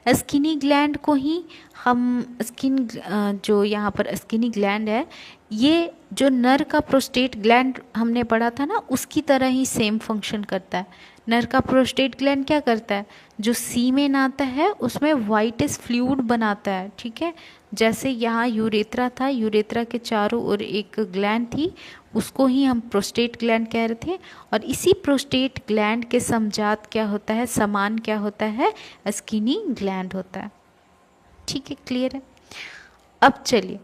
स्किनी ग्लैंड को ही हम जो यहाँ पर स्किनी ग्लैंड है, ये जो नर का प्रोस्टेट ग्लैंड हमने पढ़ा था ना, उसकी तरह ही सेम फंक्शन करता है। नर का प्रोस्टेट ग्लैंड क्या करता है, जो सीमेन आता है उसमें वाइटिश फ्लूइड बनाता है। ठीक है, जैसे यहाँ यूरेथ्रा था, यूरेथ्रा के चारों ओर एक ग्लैंड थी, उसको ही हम प्रोस्टेट ग्लैंड कह रहे थे। और इसी प्रोस्टेट ग्लैंड के समजात क्या होता है, समान क्या होता है, स्किनी ग्लैंड होता है। ठीक है, क्लियर है? अब चलिए,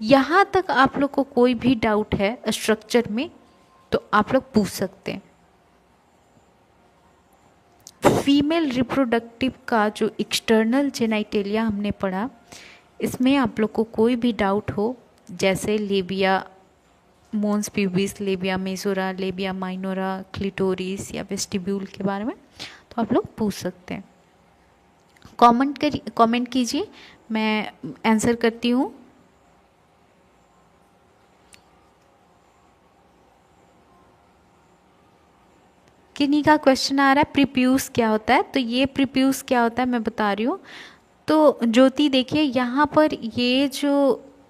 यहाँ तक आप लोग को कोई भी डाउट है स्ट्रक्चर में तो आप लोग पूछ सकते हैं। फीमेल रिप्रोडक्टिव का जो एक्सटर्नल जेनाइटेलिया हमने पढ़ा, इसमें आप लोग को कोई भी डाउट हो, जैसे labia, mons pubis, labia majora, labia minora, clitoris या वेस्टिब्यूल के बारे में, तो आप लोग पूछ सकते हैं। कमेंट कीजिए, मैं आंसर करती हूँ। किन्हीं का क्वेश्चन आ रहा है प्रीप्यूस क्या होता है, तो ये प्रीप्यूस क्या होता है मैं बता रही हूँ। तो ज्योति देखिए, यहाँ पर ये जो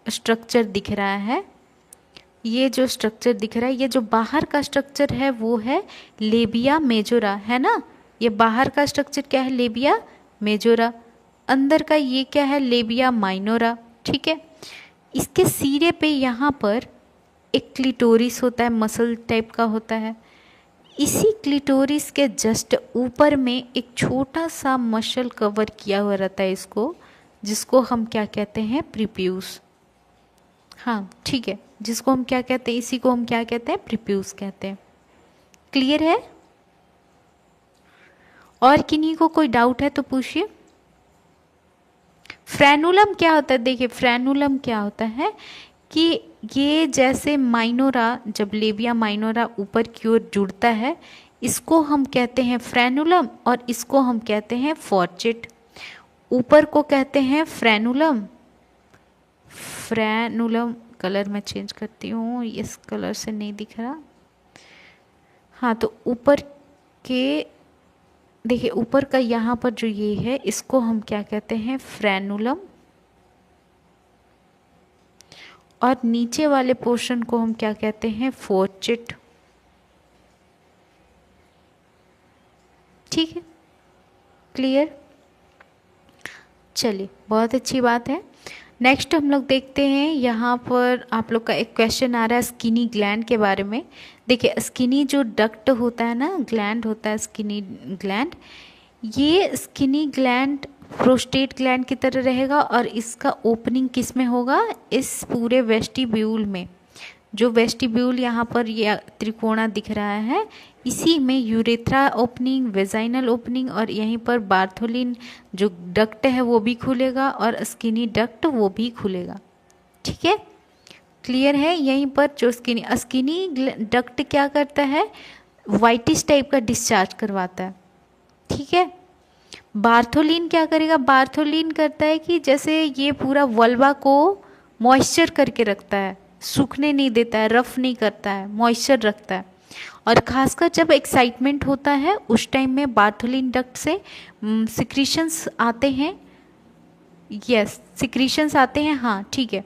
स्ट्रक्चर दिख रहा है, ये जो स्ट्रक्चर दिख रहा है, ये जो बाहर का स्ट्रक्चर है वो है लेबिया मेजोरा, है ना। ये बाहर का स्ट्रक्चर क्या है, लेबिया मेजोरा। अंदर का ये क्या है, लेबिया माइनोरा। ठीक है, इसके सिरे पे यहाँ पर एक क्लिटोरिस होता है, मसल टाइप का होता है। इसी क्लिटोरिस के जस्ट ऊपर में एक छोटा सा मसल कवर किया हुआ रहता है इसको, जिसको हम क्या कहते हैं, प्रीप्यूस। हाँ ठीक है, जिसको हम क्या कहते हैं, इसी को हम क्या कहते हैं, प्रीप्यूस कहते हैं। क्लियर है? और किन्हीं को कोई डाउट है तो पूछिए। फ्रेनुलम क्या होता है? देखिए, फ्रेनुलम क्या होता है कि ये जैसे माइनोरा, जब लेबिया माइनोरा ऊपर की ओर जुड़ता है, इसको हम कहते हैं फ्रेनुलम और इसको हम कहते हैं फॉर्चेट। ऊपर को कहते हैं फ्रेनुलम। फ्रेनुलम कलर मैं चेंज करती हूँ, इस कलर से नहीं दिख रहा। हाँ, तो ऊपर के देखिए, ऊपर का यहाँ पर जो ये है, इसको हम क्या कहते हैं, फ्रेनुलम। और नीचे वाले पोर्शन को हम क्या कहते हैं, फॉर्चेट। ठीक है, क्लियर? चलिए, बहुत अच्छी बात है। नेक्स्ट हम लोग देखते हैं, यहाँ पर आप लोग का एक क्वेश्चन आ रहा है स्किनी ग्लैंड के बारे में। देखिए, स्किनी जो डक्ट होता है ना, ग्लैंड होता है स्किनी ग्लैंड, ये स्किनी ग्लैंड प्रोस्टेट ग्लैंड की तरह रहेगा और इसका ओपनिंग किस में होगा, इस पूरे वेस्टिब्यूल में। जो वेस्टिब्यूल यहाँ पर ये त्रिकोणा दिख रहा है, इसी में यूरेथ्रा ओपनिंग, वेजाइनल ओपनिंग और यहीं पर बार्थोलिन जो डक्ट है वो भी खुलेगा और स्किनी डक्ट वो भी खुलेगा। ठीक है, क्लियर है? यहीं पर जो स्किनी डक्ट क्या करता है, वाइटिश टाइप का डिस्चार्ज करवाता है। ठीक है, बार्थोलिन क्या करेगा, बार्थोलिन करता है कि जैसे ये पूरा वल्वा को मॉइस्चर करके रखता है, सूखने नहीं देता है, रफ नहीं करता है, मॉइस्चर रखता है। और खासकर जब एक्साइटमेंट होता है उस टाइम में बार्थोलिन डक्ट से सिक्रीशंस आते हैं। यस, सिक्रीशंस आते हैं, हाँ ठीक है।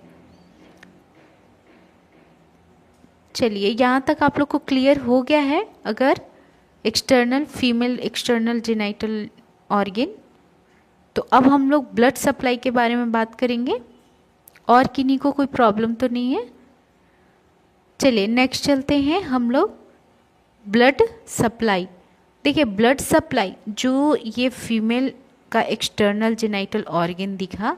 चलिए, यहाँ तक आप लोग को क्लियर हो गया है? अगर external female external genital organ, तो अब हम लोग ब्लड सप्लाई के बारे में बात करेंगे। और किन्हीं को कोई प्रॉब्लम तो नहीं है? चलिए नेक्स्ट चलते हैं हम लोग, ब्लड सप्लाई। देखिए, ब्लड सप्लाई जो ये फीमेल का एक्सटर्नल जेनाइटल ऑर्गन दिखा,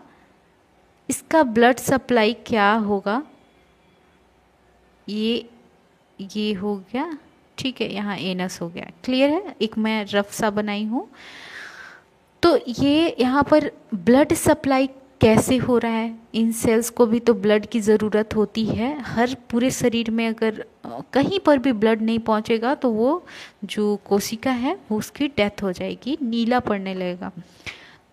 इसका ब्लड सप्लाई क्या होगा, ये हो गया, ठीक है, यहाँ एनस हो गया। क्लियर है, एक मैं रफ सा बनाई हूँ। तो ये यहाँ पर ब्लड सप्लाई कैसे हो रहा है, इन सेल्स को भी तो ब्लड की ज़रूरत होती है। हर पूरे शरीर में अगर कहीं पर भी ब्लड नहीं पहुँचेगा तो वो जो कोशिका है वो उसकी डेथ हो जाएगी, नीला पड़ने लगेगा।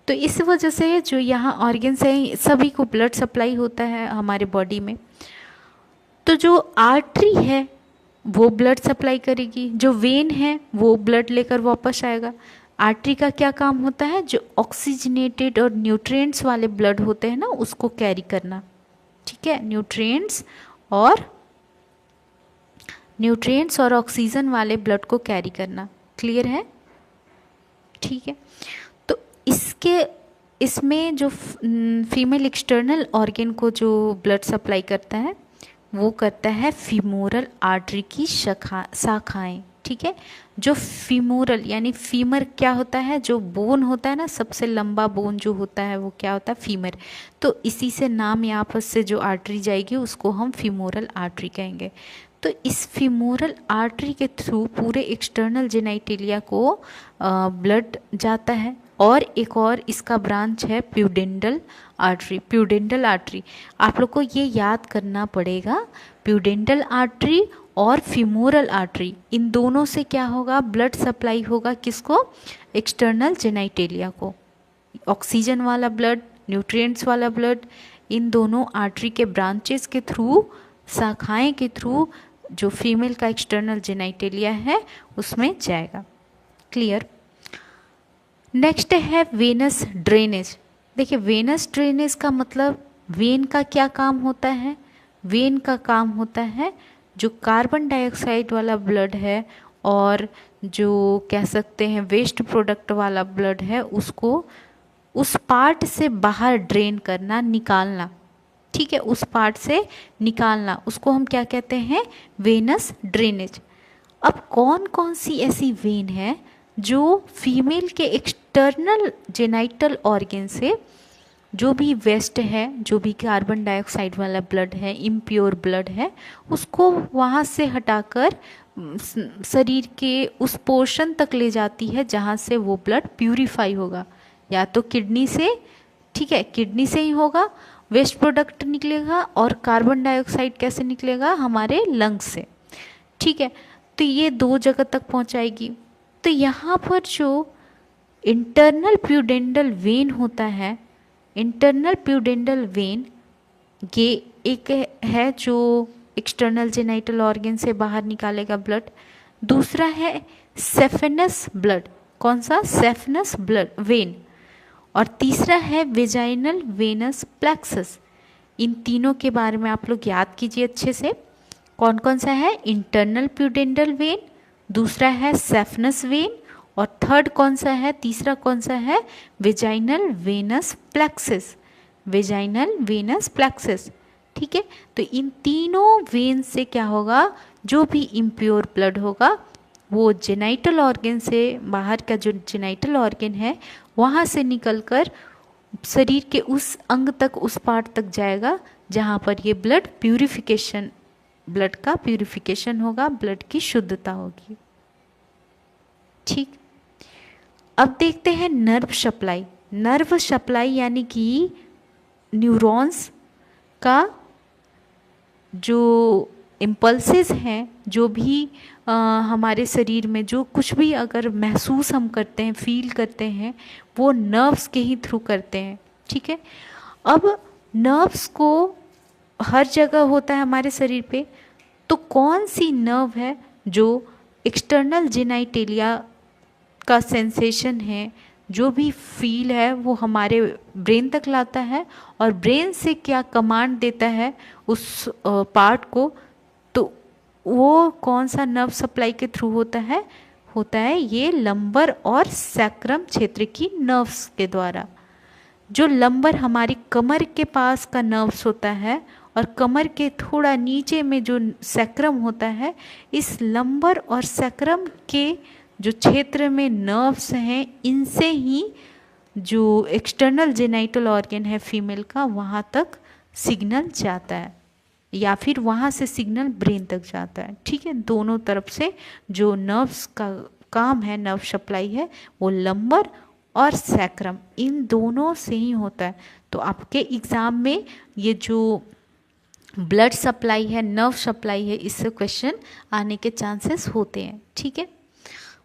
तो इस वजह से जो यहाँ ऑर्गन्स हैं सभी को ब्लड सप्लाई होता है हमारे बॉडी में। तो जो आर्टरी है वो ब्लड सप्लाई करेगी, जो वेन है वो ब्लड लेकर वापस आएगा। आर्टरी का क्या काम होता है, जो ऑक्सीजनेटेड और न्यूट्रिएंट्स वाले ब्लड होते हैं ना उसको कैरी करना। ठीक है, न्यूट्रिएंट्स और ऑक्सीजन वाले ब्लड को कैरी करना। क्लियर है, ठीक है। तो इसमें जो फीमेल एक्सटर्नल ऑर्गन को जो ब्लड सप्लाई करता है वो करता है फीमोरल आर्टरी की शाखाएं। ठीक है, जो फीमोरल यानी फीमर क्या होता है, जो बोन होता है ना, सबसे लंबा बोन जो होता है वो क्या होता है, फीमर। तो इसी से नाम यहाँ पर से जो आर्टरी जाएगी उसको हम फीमोरल आर्टरी कहेंगे। तो इस फीमोरल आर्टरी के थ्रू पूरे एक्सटर्नल जेनाइटेलिया को ब्लड जाता है। और एक और इसका ब्रांच है प्यूडेंटल आर्टरी। प्यूडेंटल आर्टरी आप लोग को ये याद करना पड़ेगा, प्यूडेंटल आर्टरी और फीमोरल आर्टरी, इन दोनों से क्या होगा, ब्लड सप्लाई होगा किसको, एक्सटर्नल जेनाइटेलिया को। ऑक्सीजन वाला ब्लड, न्यूट्रिएंट्स वाला ब्लड, इन दोनों आर्टरी के ब्रांचेस के थ्रू, शाखाएं के थ्रू जो फीमेल का एक्सटर्नल जेनाइटेलिया है उसमें जाएगा। क्लियर। नेक्स्ट है वेनस ड्रेनेज। देखिए वेनस ड्रेनेज का मतलब वेन का क्या काम होता है, वेन का काम होता है जो कार्बन डाइऑक्साइड वाला ब्लड है और जो कह सकते हैं वेस्ट प्रोडक्ट वाला ब्लड है उसको उस पार्ट से बाहर ड्रेन करना, निकालना। ठीक है, उस पार्ट से निकालना, उसको हम क्या कहते हैं, वेनस ड्रेनेज। अब कौन कौन सी ऐसी वेन है जो फीमेल के एक्सटर्नल जेनाइटल ऑर्गन से जो भी वेस्ट है, जो भी कार्बन डाइऑक्साइड वाला ब्लड है, इम्प्योर ब्लड है, उसको वहाँ से हटाकर शरीर के उस पोर्शन तक ले जाती है जहाँ से वो ब्लड प्यूरिफाई होगा, या तो किडनी से, ठीक है, किडनी से ही होगा, वेस्ट प्रोडक्ट निकलेगा, और कार्बन डाइऑक्साइड कैसे निकलेगा, हमारे लंग्स से। ठीक है, तो ये दो जगह तक पहुँचाएगी। तो यहाँ पर जो इंटरनल प्यूडेंटल वेन होता है, इंटरनल प्यूडेंटल वेन ये एक है जो एक्सटर्नल जेनाइटल ऑर्गन से बाहर निकालेगा ब्लड। दूसरा है सेफेनस ब्लड, कौन सा, सेफेनस ब्लड वेन। और तीसरा है वेजाइनल वेनस प्लेक्सस। इन तीनों के बारे में आप लोग याद कीजिए अच्छे से। कौन कौन सा है, इंटरनल प्यूडेंटल वेन, दूसरा है सेफेनस वेन, और थर्ड कौन सा है, तीसरा कौन सा है, vaginal venous plexus, vaginal venous plexus. ठीक है, तो इन तीनों वेन से क्या होगा, जो भी इम्प्योर ब्लड होगा वो जेनाइटल ऑर्गन से, बाहर का जो जेनाइटल ऑर्गन है वहाँ से निकलकर शरीर के उस अंग तक, उस पार्ट तक जाएगा जहाँ पर ये ब्लड प्यूरिफिकेशन, ब्लड का प्यूरिफिकेशन होगा, ब्लड की शुद्धता होगी। ठीक, अब देखते हैं नर्व सप्लाई। नर्व सप्लाई यानी कि न्यूरॉन्स का जो इम्पल्सेस हैं, जो भी हमारे शरीर में जो कुछ भी अगर महसूस हम करते हैं, फील करते हैं, वो नर्व्स के ही थ्रू करते हैं। ठीक है, अब नर्व्स को हर जगह होता है हमारे शरीर पे, तो कौन सी नर्व है जो एक्सटर्नल जेनाइटेलिया का सेंसेशन है, जो भी फील है वो हमारे ब्रेन तक लाता है, और ब्रेन से क्या कमांड देता है उस पार्ट को, तो वो कौन सा नर्व सप्लाई के थ्रू होता है ये लंबर और सैक्रम क्षेत्र की नर्व्स के द्वारा। जो लंबर हमारी कमर के पास का नर्व्स होता है, और कमर के थोड़ा नीचे में जो सैक्रम होता है, इस लंबर और सैक्रम के जो क्षेत्र में नर्व्स हैं, इनसे ही जो एक्सटर्नल जेनाइटल ऑर्गन है फीमेल का, वहाँ तक सिग्नल जाता है। या फिर वहाँ से सिग्नल ब्रेन तक जाता है। ठीक है, दोनों तरफ से जो नर्व्स का काम है, नर्व सप्लाई है, वो लंबर और सैक्रम, इन दोनों से ही होता है। तो आपके एग्ज़ाम में ये जो ब्लड सप्लाई है, नर्व सप्लाई है, इससे क्वेश्चन आने के चांसेस होते हैं। ठीक है,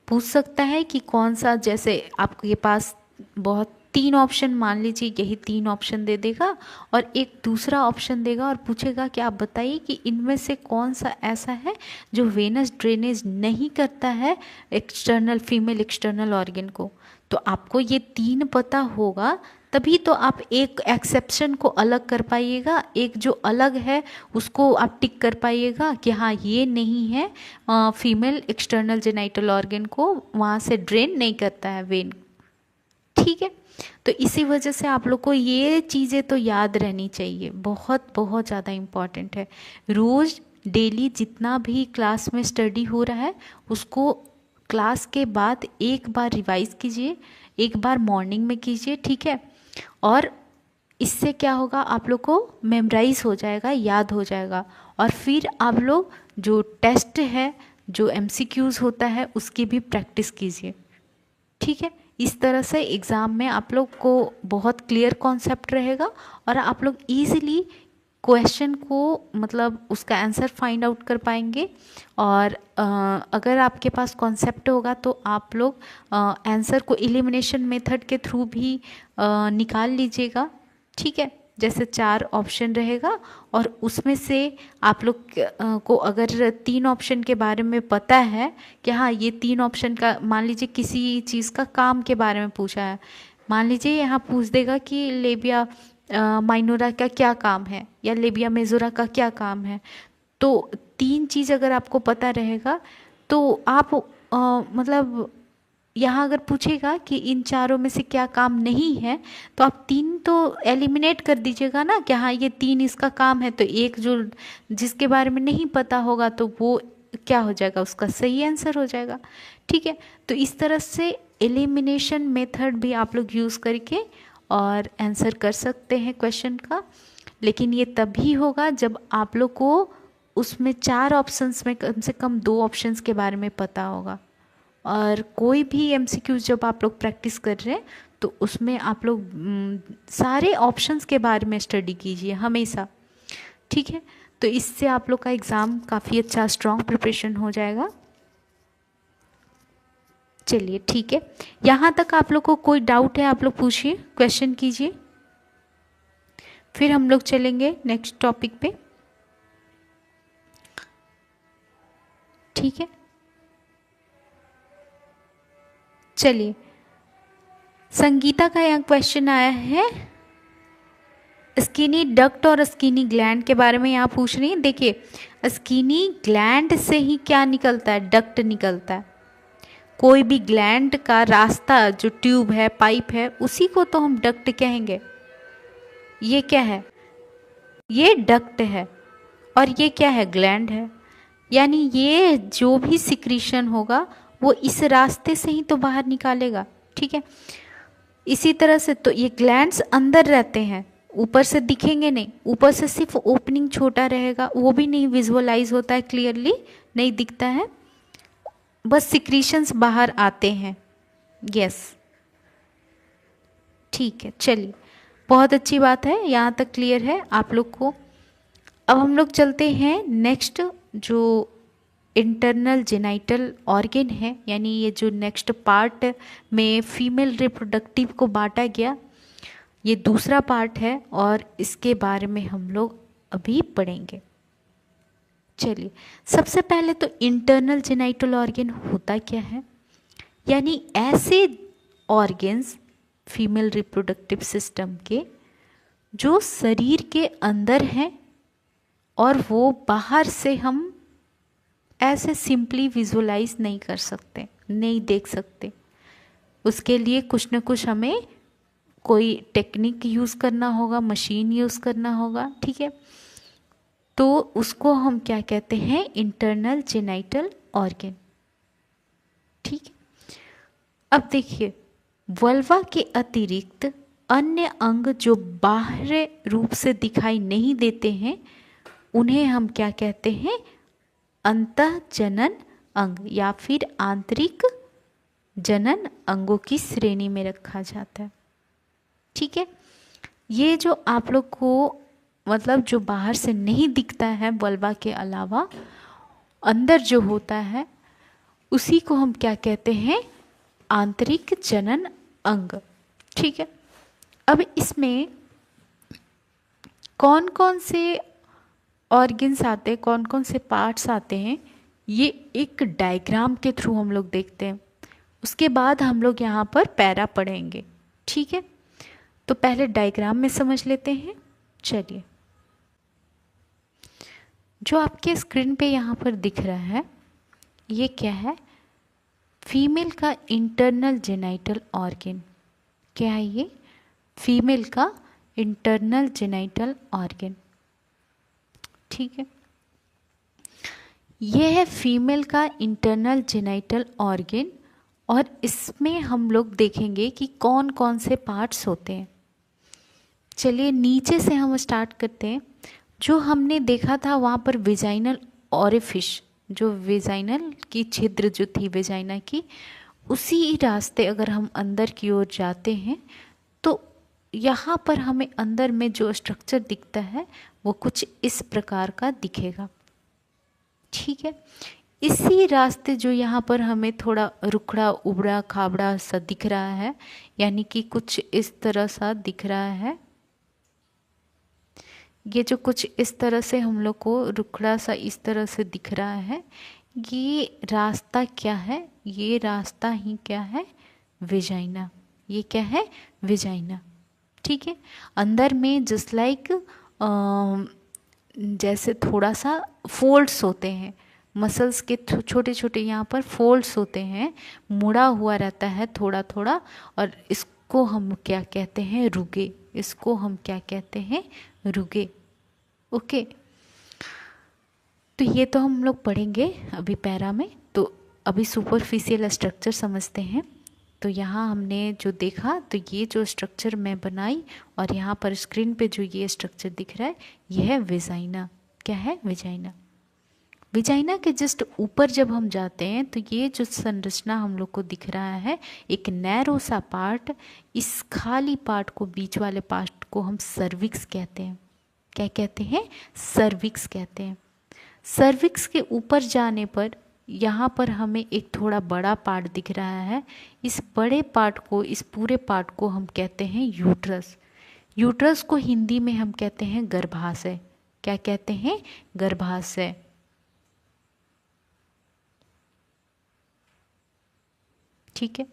पूछ सकता है कि कौन सा, जैसे आपके पास बहुत 3 ऑप्शन, मान लीजिए यही 3 ऑप्शन दे देगा और एक दूसरा ऑप्शन देगा और पूछेगा कि आप बताइए कि इनमें से कौन सा ऐसा है जो वेनस ड्रेनेज नहीं करता है एक्सटर्नल, फीमेल एक्सटर्नल ऑर्गन को। तो आपको ये 3 पता होगा तभी तो आप एक एक्सेप्शन को अलग कर पाइएगा, एक जो अलग है उसको आप टिक कर पाइएगा कि हाँ ये नहीं है, फीमेल एक्सटर्नल जेनाइटल ऑर्गन को वहाँ से ड्रेन नहीं करता है वेन। ठीक है, तो इसी वजह से आप लोग को ये चीज़ें तो याद रहनी चाहिए, बहुत बहुत ज़्यादा इम्पॉर्टेंट है। रोज़ डेली जितना भी क्लास में स्टडी हो रहा है उसको क्लास के बाद एक बार रिवाइज कीजिए, एक बार मॉर्निंग में कीजिए। ठीक है, और इससे क्या होगा, आप लोग को मेमोराइज हो जाएगा, याद हो जाएगा, और फिर आप लोग जो टेस्ट है, जो एमसीक्यूज़ होता है, उसकी भी प्रैक्टिस कीजिए। ठीक है, इस तरह से एग्ज़ाम में आप लोग को बहुत क्लियर कॉन्सेप्ट रहेगा और आप लोग इजीली क्वेश्चन को, मतलब उसका आंसर फाइंड आउट कर पाएंगे। और अगर आपके पास कॉन्सेप्ट होगा तो आप लोग आंसर को एलिमिनेशन मेथड के थ्रू भी निकाल लीजिएगा। ठीक है, जैसे 4 ऑप्शन रहेगा और उसमें से आप लोग को अगर 3 ऑप्शन के बारे में पता है कि हाँ ये 3 ऑप्शन का, मान लीजिए किसी चीज़ का काम के बारे में पूछा है, मान लीजिए यहाँ पूछ देगा कि लेबिया माइनोरा का क्या काम है या लेबिया मेजोरा का क्या काम है, तो 3 चीज़ अगर आपको पता रहेगा तो आप मतलब यहाँ अगर पूछेगा कि इन चारों में से क्या काम नहीं है तो आप 3 तो एलिमिनेट कर दीजिएगा ना कि हाँ ये 3 इसका काम है, तो एक जो जिसके बारे में नहीं पता होगा तो वो क्या हो जाएगा, उसका सही आंसर हो जाएगा। ठीक है, तो इस तरह से एलिमिनेशन मेथड भी आप लोग यूज़ करके और आंसर कर सकते हैं क्वेश्चन का। लेकिन ये तभी होगा जब आप लोग को उसमें 4 ऑप्शंस में कम से कम 2 ऑप्शंस के बारे में पता होगा। और कोई भी एमसीक्यूज जब आप लोग प्रैक्टिस कर रहे हैं तो उसमें आप लोग सारे ऑप्शंस के बारे में स्टडी कीजिए हमेशा। ठीक है, तो इससे आप लोग का एग्ज़ाम काफ़ी अच्छा स्ट्रॉन्ग प्रिपरेशन हो जाएगा। चलिए ठीक है, यहाँ तक आप लोग को कोई डाउट है आप लोग पूछिए, क्वेश्चन कीजिए, फिर हम लोग चलेंगे नेक्स्ट टॉपिक पे। ठीक है, चलिए संगीता का यहाँ क्वेश्चन आया है, स्किनी डक्ट और स्किनी ग्लैंड के बारे में यहाँ पूछ रही है। देखिए, स्किनी ग्लैंड से ही क्या निकलता है, डक्ट निकलता है। कोई भी ग्लैंड का रास्ता जो ट्यूब है, पाइप है, उसी को तो हम डक्ट कहेंगे। ये क्या है, ये डक्ट है और ये क्या है, ग्लैंड है। यानी ये जो भी सिक्रीशन होगा वो इस रास्ते से ही तो बाहर निकालेगा। ठीक है, इसी तरह से तो ये ग्लैंड्स अंदर रहते हैं, ऊपर से दिखेंगे नहीं, ऊपर से सिर्फ ओपनिंग छोटा रहेगा, वो भी नहीं विजुअलाइज होता है, क्लियरली नहीं दिखता है, बस सिक्रीशंस बाहर आते हैं। यस, ठीक है, चलिए बहुत अच्छी बात है, यहाँ तक क्लियर है आप लोग को। अब हम लोग चलते हैं नेक्स्ट, जो इंटरनल जेनाइटल ऑर्गन है, यानी ये जो नेक्स्ट पार्ट में फीमेल रिप्रोडक्टिव को बांटा गया, ये दूसरा पार्ट है और इसके बारे में हम लोग अभी पढ़ेंगे। चलिए, सबसे पहले तो इंटरनल जेनाइटल ऑर्गन होता क्या है, यानी ऐसे ऑर्गन्स फीमेल रिप्रोडक्टिव सिस्टम के जो शरीर के अंदर हैं और वो बाहर से हम ऐसे सिंपली विजुअलाइज नहीं कर सकते, नहीं देख सकते। उसके लिए कुछ न कुछ हमें कोई टेक्निक यूज़ करना होगा, मशीन यूज़ करना होगा। ठीक है, तो उसको हम क्या कहते हैं, इंटरनल जेनाइटल ऑर्गन। ठीक है, अब देखिए, वल्वा के अतिरिक्त अन्य अंग जो बाह्य रूप से दिखाई नहीं देते हैं उन्हें हम क्या कहते हैं, अंतः जनन अंग या फिर आंतरिक जनन अंगों की श्रेणी में रखा जाता है। ठीक है, ये जो आप लोग को मतलब जो बाहर से नहीं दिखता है वल्वा के अलावा अंदर जो होता है उसी को हम क्या कहते हैं, आंतरिक जनन अंग। ठीक है, अब इसमें कौन कौन से ऑर्गन्स आते हैं, कौन कौन से पार्ट्स आते हैं, ये एक डायग्राम के थ्रू हम लोग देखते हैं। उसके बाद हम लोग यहाँ पर पैरा पढ़ेंगे। ठीक है, तो पहले डायग्राम में समझ लेते हैं। चलिए, जो आपके स्क्रीन पे यहाँ पर दिख रहा है ये क्या है, फीमेल का इंटरनल जेनाइटल ऑर्गन। क्या है ये, फीमेल का इंटरनल जेनाइटल ऑर्गन। ठीक है, यह है फीमेल का इंटरनल जेनाइटल ऑर्गन और इसमें हम लोग देखेंगे कि कौन कौन से पार्ट्स होते हैं। चलिए नीचे से हम स्टार्ट करते हैं। जो हमने देखा था वहाँ पर वेजाइनल ऑरिफिश, जो वेजाइनल की छिद्र जो थी वेजाइना की, उसी रास्ते अगर हम अंदर की ओर जाते हैं तो यहाँ पर हमें अंदर में जो स्ट्रक्चर दिखता है वो कुछ इस प्रकार का दिखेगा। ठीक है, इसी रास्ते जो यहाँ पर हमें थोड़ा रुखड़ा उबड़ा खाबड़ा सा दिख रहा है, यानी कि कुछ इस तरह सा दिख रहा है, ये जो कुछ इस तरह से हम लोग को रुखड़ा सा इस तरह से दिख रहा है, ये रास्ता क्या है, ये रास्ता ही क्या है, वेजाइना। ये क्या है, वेजाइना। ठीक है, अंदर में जस्ट लाइक जैसे थोड़ा सा फोल्ड्स होते हैं, मसल्स के छोटे छोटे यहाँ पर फोल्ड्स होते हैं, मुड़ा हुआ रहता है थोड़ा थोड़ा, और इसको हम क्या कहते हैं, रुगे। इसको हम क्या कहते हैं, रुगे। ओके, तो ये तो हम लोग पढ़ेंगे अभी पैरा में। तो अभी सुपरफिशियल स्ट्रक्चर समझते हैं। तो यहाँ हमने जो देखा, तो ये जो स्ट्रक्चर मैं बनाई और यहाँ पर स्क्रीन पे जो ये स्ट्रक्चर दिख रहा है ये है वेजाइना। क्या है, वेजाइना। वेजाइना के जस्ट ऊपर जब हम जाते हैं तो ये जो संरचना हम लोग को दिख रहा है, एक नैरो सा पार्ट, इस खाली पार्ट को, बीच वाले पार्ट को हम सर्विक्स कहते हैं। क्या कहते हैं, सर्विक्स कहते हैं। सर्विक्स के ऊपर जाने पर यहाँ पर हमें एक थोड़ा बड़ा पार्ट दिख रहा है। इस बड़े पार्ट को, इस पूरे पार्ट को हम कहते हैं यूट्रस। यूट्रस को हिंदी में हम कहते हैं गर्भाशय। क्या कहते हैं, गर्भाशय। ठीक है,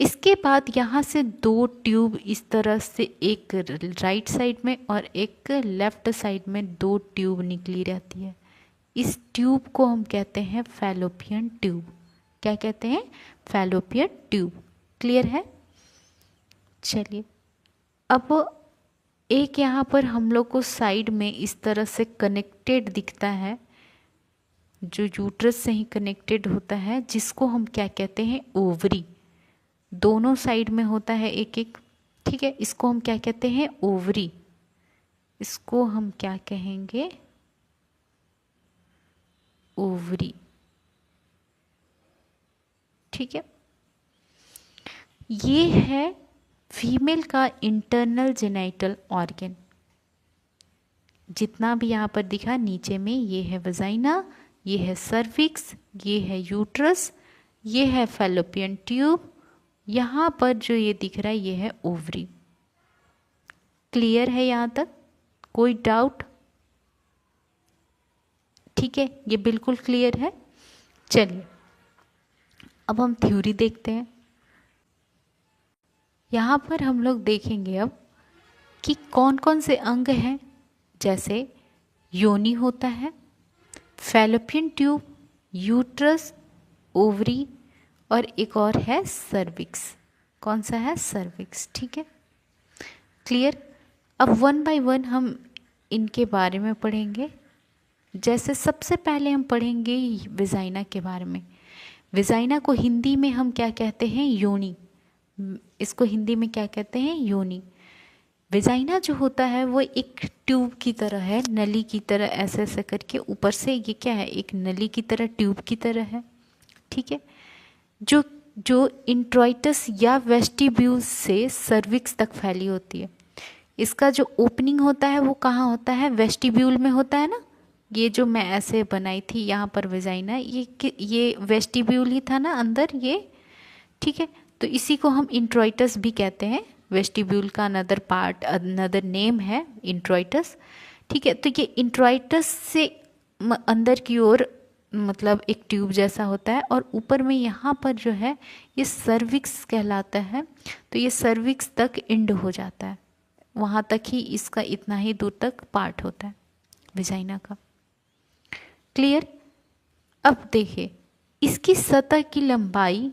इसके बाद यहाँ से दो ट्यूब इस तरह से, एक राइट साइड में और एक लेफ्ट साइड में दो ट्यूब निकली रहती है। इस ट्यूब को हम कहते हैं फैलोपियन ट्यूब। क्या कहते हैं, फैलोपियन ट्यूब। क्लियर है। चलिए, अब एक यहाँ पर हम लोग को साइड में इस तरह से कनेक्टेड दिखता है, जो यूट्रस से ही कनेक्टेड होता है, जिसको हम क्या कहते हैं, ओवरी। दोनों साइड में होता है एक एक। ठीक है, इसको हम क्या कहते हैं, ओवरी। इसको हम क्या कहेंगे, ओवरी। ठीक है, ये है फीमेल का इंटरनल जेनाइटल ऑर्गन। जितना भी यहाँ पर दिखा नीचे में, ये है वजाइना, ये है सर्विक्स, ये है यूट्रस, ये है फैलोपियन ट्यूब, यहाँ पर जो ये दिख रहा है ये है ओवरी। क्लियर है यहाँ तक, कोई डाउट। ठीक है, ये बिल्कुल क्लियर है। चलिए, अब हम थ्योरी देखते हैं। यहाँ पर हम लोग देखेंगे अब कि कौन कौन से अंग हैं। जैसे योनि होता है, फैलोपियन ट्यूब, यूट्रस, ओवरी, और एक और है सर्विक्स। कौन सा है, सर्विक्स। ठीक है, क्लियर। अब वन बाय वन हम इनके बारे में पढ़ेंगे। जैसे सबसे पहले हम पढ़ेंगे वेजाइना के बारे में। वेजाइना को हिंदी में हम क्या कहते हैं, योनि। इसको हिंदी में क्या कहते हैं, योनि। वेजाइना जो होता है वो एक ट्यूब की तरह है, नली की तरह, ऐसे ऐसे करके ऊपर से ये क्या है, एक नली की तरह, ट्यूब की तरह है, ठीक है। जो जो इंट्रोइटस या वेस्टिब्यूल से सर्विक्स तक फैली होती है। इसका जो ओपनिंग होता है वो कहाँ होता है, वेस्टिब्यूल में होता है ना। ये जो मैं ऐसे बनाई थी यहाँ पर वेजाइना, ये वेस्टिब्यूल ही था ना अंदर ये, ठीक है। तो इसी को हम इंट्रोइटस भी कहते हैं। वेस्टिब्यूल का अनदर पार्ट, अनदर नेम है इंट्रोइटस, ठीक है। तो ये इंट्रोइटस से अंदर की ओर मतलब एक ट्यूब जैसा होता है, और ऊपर में यहाँ पर जो है ये सर्विक्स कहलाता है। तो ये सर्विक्स तक एंड हो जाता है, वहाँ तक ही इसका इतना ही दूर तक पार्ट होता है वेजाइना का। क्लियर। अब देखिए, इसकी सतह की लंबाई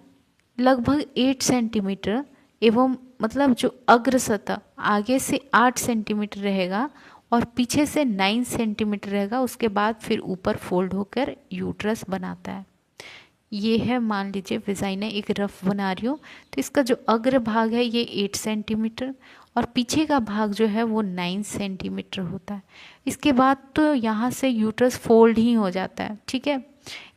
लगभग 8 सेंटीमीटर एवं मतलब जो अग्र सतह आगे से 8 सेंटीमीटर रहेगा और पीछे से 9 सेंटीमीटर रहेगा, उसके बाद फिर ऊपर फोल्ड होकर यूट्रस बनाता है। ये है, मान लीजिए वेजाइना एक रफ बना रही हूँ, तो इसका जो अग्र भाग है ये 8 सेंटीमीटर और पीछे का भाग जो है वो 9 सेंटीमीटर होता है। इसके बाद तो यहाँ से यूट्रस फोल्ड ही हो जाता है, ठीक है।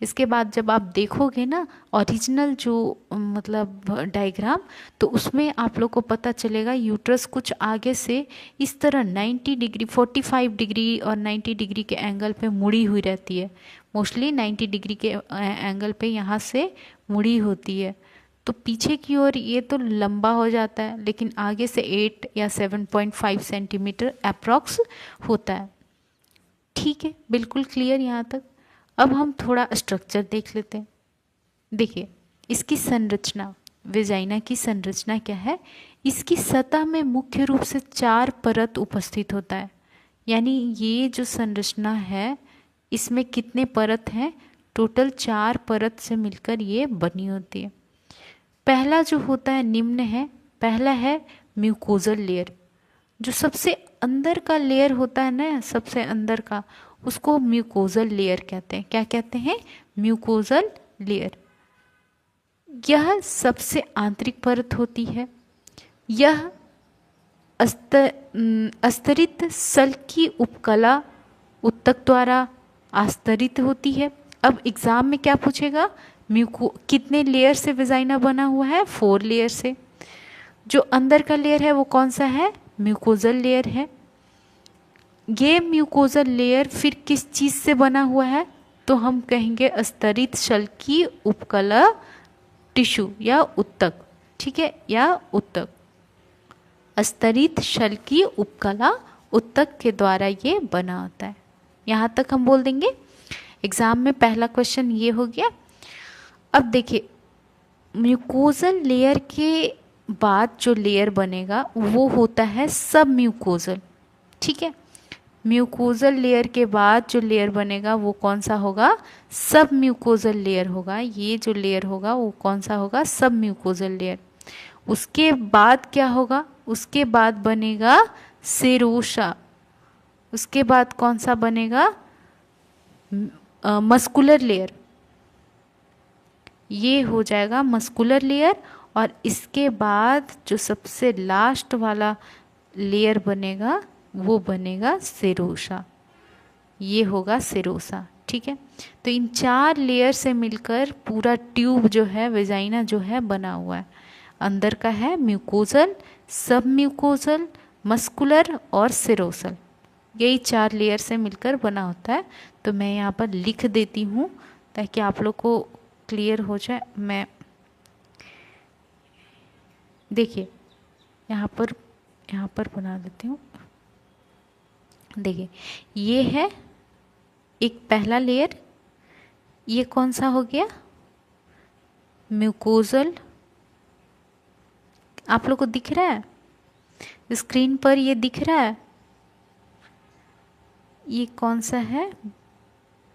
इसके बाद जब आप देखोगे ना ओरिजिनल जो मतलब डायग्राम, तो उसमें आप लोग को पता चलेगा यूट्रस कुछ आगे से इस तरह 90 डिग्री, 45 डिग्री और 90 डिग्री के एंगल पे मुड़ी हुई रहती है। मोस्टली 90 डिग्री के एंगल पे यहाँ से मुड़ी होती है। तो पीछे की ओर ये तो लंबा हो जाता है, लेकिन आगे से 8 या 7.5 सेंटीमीटर अप्रॉक्स होता है, ठीक है। बिल्कुल क्लियर यहाँ तक। अब हम थोड़ा स्ट्रक्चर देख लेते हैं। देखिए, इसकी संरचना, वेजाइना की संरचना क्या है। इसकी सतह में मुख्य रूप से 4 परत उपस्थित होता है। यानी ये जो संरचना है इसमें कितने परत हैं, टोटल 4 परत से मिलकर ये बनी होती है। पहला जो होता है निम्न है, पहला है म्यूकोजल लेयर। जो सबसे अंदर का लेयर होता है ना, सबसे अंदर का, उसको म्यूकोजल लेयर कहते हैं। क्या कहते हैं, म्यूकोजल लेयर। यह सबसे आंतरिक परत होती है। यह अस्तरित सल की उपकला उत्तक द्वारा आस्तरित होती है। अब एग्जाम में क्या पूछेगा, कितने लेयर से वेजाइना बना हुआ है, 4 लेयर से। जो अंदर का लेयर है वो कौन सा है, म्यूकोजल लेयर है। ये म्यूकोजल लेयर फिर किस चीज़ से बना हुआ है, तो हम कहेंगे स्तरित शल की उपकला टिश्यू या उत्तक, ठीक है, या उत्तक। स्तरित शल की उपकला उत्तक के द्वारा ये बना होता है। यहाँ तक हम बोल देंगे। एग्जाम में पहला क्वेश्चन ये हो गया। अब देखिए, म्यूकोजल लेयर के बाद जो लेयर बनेगा वो होता है सब म्यूकोजल, ठीक है। म्यूकोजल लेयर के बाद जो लेयर बनेगा वो कौन सा होगा, सब म्यूकोजल लेयर होगा। ये जो लेयर होगा वो कौन सा होगा, सब म्यूकोजल लेयर। उसके बाद क्या होगा, उसके बाद बनेगा सेरोसा। उसके बाद कौन सा बनेगा, मस्कुलर लेयर। ये हो जाएगा मस्कुलर लेयर। और इसके बाद जो सबसे लास्ट वाला लेयर बनेगा वो बनेगा सेरोसा। ये होगा सेरोसा, ठीक है। तो इन 4 लेयर से मिलकर पूरा ट्यूब जो है, वेजाइना जो है बना हुआ है। अंदर का है म्यूकोजल, सब म्यूकोजल, मस्कुलर और सेरोसल। यही 4 लेयर से मिलकर बना होता है। तो मैं यहाँ पर लिख देती हूँ ताकि आप लोग को क्लियर हो जाए। मैं देखिए यहाँ पर बना देती हूँ। देखिए, ये है एक पहला लेयर। ये कौन सा हो गया, म्यूकोजल। आप लोग को दिख रहा है स्क्रीन पर, ये दिख रहा है। ये कौन सा है,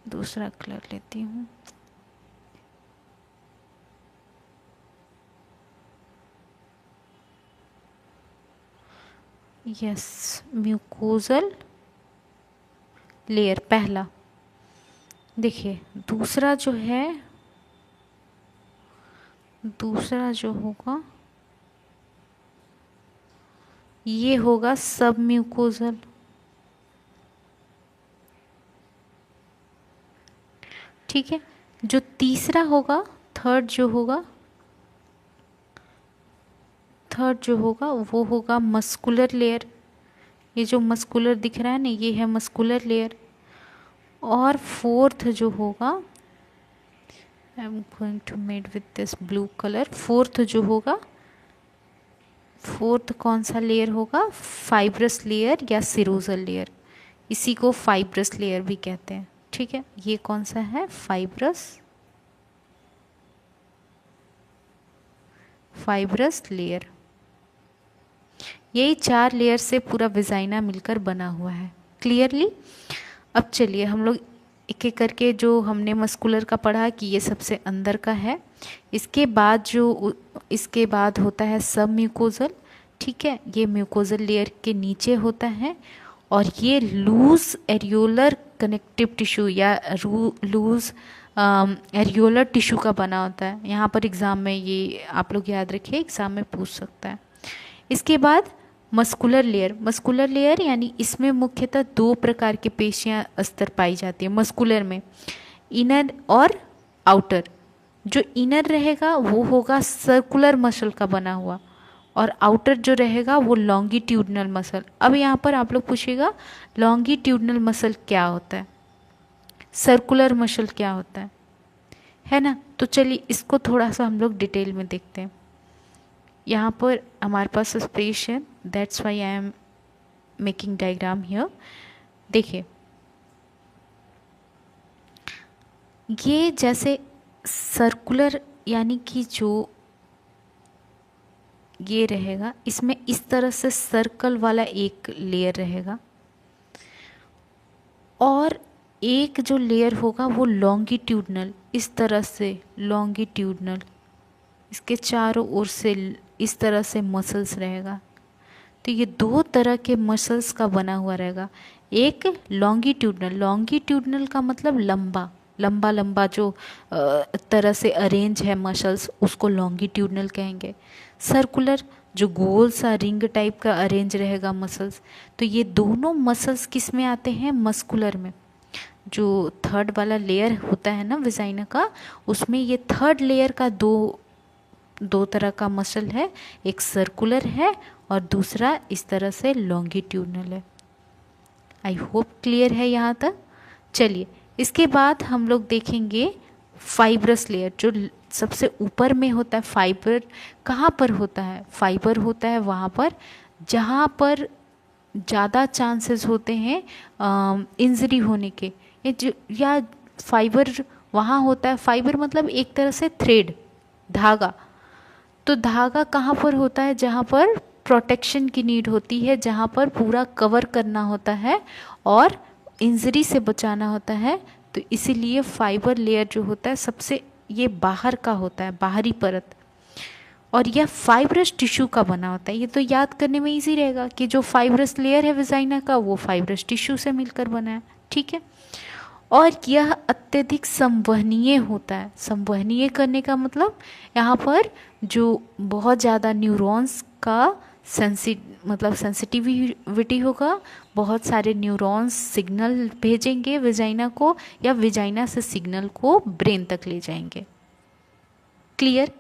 दूसरा कलर लेती हूँ। यस, म्यूकोजल लेयर पहला। देखिए, दूसरा जो है, दूसरा जो होगा ये होगा सब म्यूकोजल। ठीक है, जो तीसरा होगा, थर्ड जो होगा वो होगा मस्कुलर लेयर। ये जो मस्कुलर दिख रहा है ना, ये है मस्कुलर लेयर। और फोर्थ जो होगा, I am going to made with this blue colour. फोर्थ कौन सा लेयर होगा? फाइब्रस लेयर या सिरोजल लेयर। इसी को फाइब्रस लेयर भी कहते हैं। ठीक है, ये कौन सा है? Fibrous layer. यही 4 लेयर से पूरा विजाइना मिलकर बना हुआ है। क्लियरली? अब चलिए हम लोग एक एक करके, जो हमने मस्कुलर का पढ़ा कि ये सबसे अंदर का है, इसके बाद होता है सब म्यूकोजल। ठीक है, ये म्यूकोजल लेयर के नीचे होता है, और ये लूज एरियोलर कनेक्टिव टिश्यू या लूज एरियोलर टिश्यू का बना होता है। यहाँ पर एग्ज़ाम में ये आप लोग याद रखिए, एग्ज़ाम में पूछ सकता है। इसके बाद मस्कुलर लेयर यानी इसमें मुख्यतः 2 प्रकार के पेशियां अस्तर पाई जाती है मस्कुलर में, इनर और आउटर। जो इनर रहेगा वो होगा सर्कुलर मसल का बना हुआ, और आउटर जो रहेगा वो लॉन्गिट्यूडनल मसल। अब यहाँ पर आप लोग पूछेगा लॉन्गिट्यूडनल मसल क्या होता है, सर्कुलर मसल क्या होता है ना? तो चलिए इसको थोड़ा सा हम लोग डिटेल में देखते हैं। यहाँ पर हमारे पास स्पेस है, that's why I am making diagram here. देखिए, ये जैसे सर्कुलर यानी कि जो ये रहेगा, इसमें इस तरह से सर्कल वाला एक लेयर रहेगा, और एक जो लेयर होगा वो लॉन्गिट्यूडनल, इस तरह से लॉन्गिट्यूडनल, इसके चारों ओर से इस तरह से मसल्स रहेगा। तो ये 2 तरह के मसल्स का बना हुआ रहेगा। एक लॉन्गिट्यूडनल का मतलब लंबा लंबा जो तरह से अरेंज है मसल्स, उसको लॉन्गिट्यूडनल कहेंगे। सर्कुलर जो गोल सा रिंग टाइप का अरेंज रहेगा मसल्स। तो ये दोनों मसल्स किस में आते हैं? मस्कुलर में। जो थर्ड वाला लेयर होता है ना विजाइना का, उसमें ये थर्ड लेयर का दो तरह का मसल है, एक सर्कुलर है और दूसरा इस तरह से लॉन्गिट्यूडनल है। आई होप क्लियर है यहाँ तक। चलिए, इसके बाद हम लोग देखेंगे फाइब्रस लेयर, जो सबसे ऊपर में होता है। फाइबर कहाँ पर होता है? फाइबर होता है वहाँ पर जहाँ पर ज़्यादा चांसेस होते हैं इंजरी होने के, या फाइबर वहाँ होता है। फाइबर मतलब एक तरह से थ्रेड, धागा। तो धागा कहाँ पर होता है? जहाँ पर प्रोटेक्शन की नीड होती है, जहाँ पर पूरा कवर करना होता है और इंजरी से बचाना होता है। तो इसीलिए फाइबर लेयर जो होता है सबसे ये बाहर का होता है, बाहरी परत, और यह फाइब्रस टिश्यू का बना होता है। ये तो याद करने में इजी रहेगा कि जो फाइब्रस लेयर है विजाइना का वो फाइब्रस टिश्यू से मिलकर बना है। ठीक है, और यह अत्यधिक संवहनीय होता है। संवहनीय करने का मतलब यहाँ पर जो बहुत ज़्यादा न्यूरॉन्स का सेंसिटिविटी होगा, बहुत सारे न्यूरॉन्स सिग्नल भेजेंगे विजाइना को, या विजाइना से सिग्नल को ब्रेन तक ले जाएंगे। क्लियर?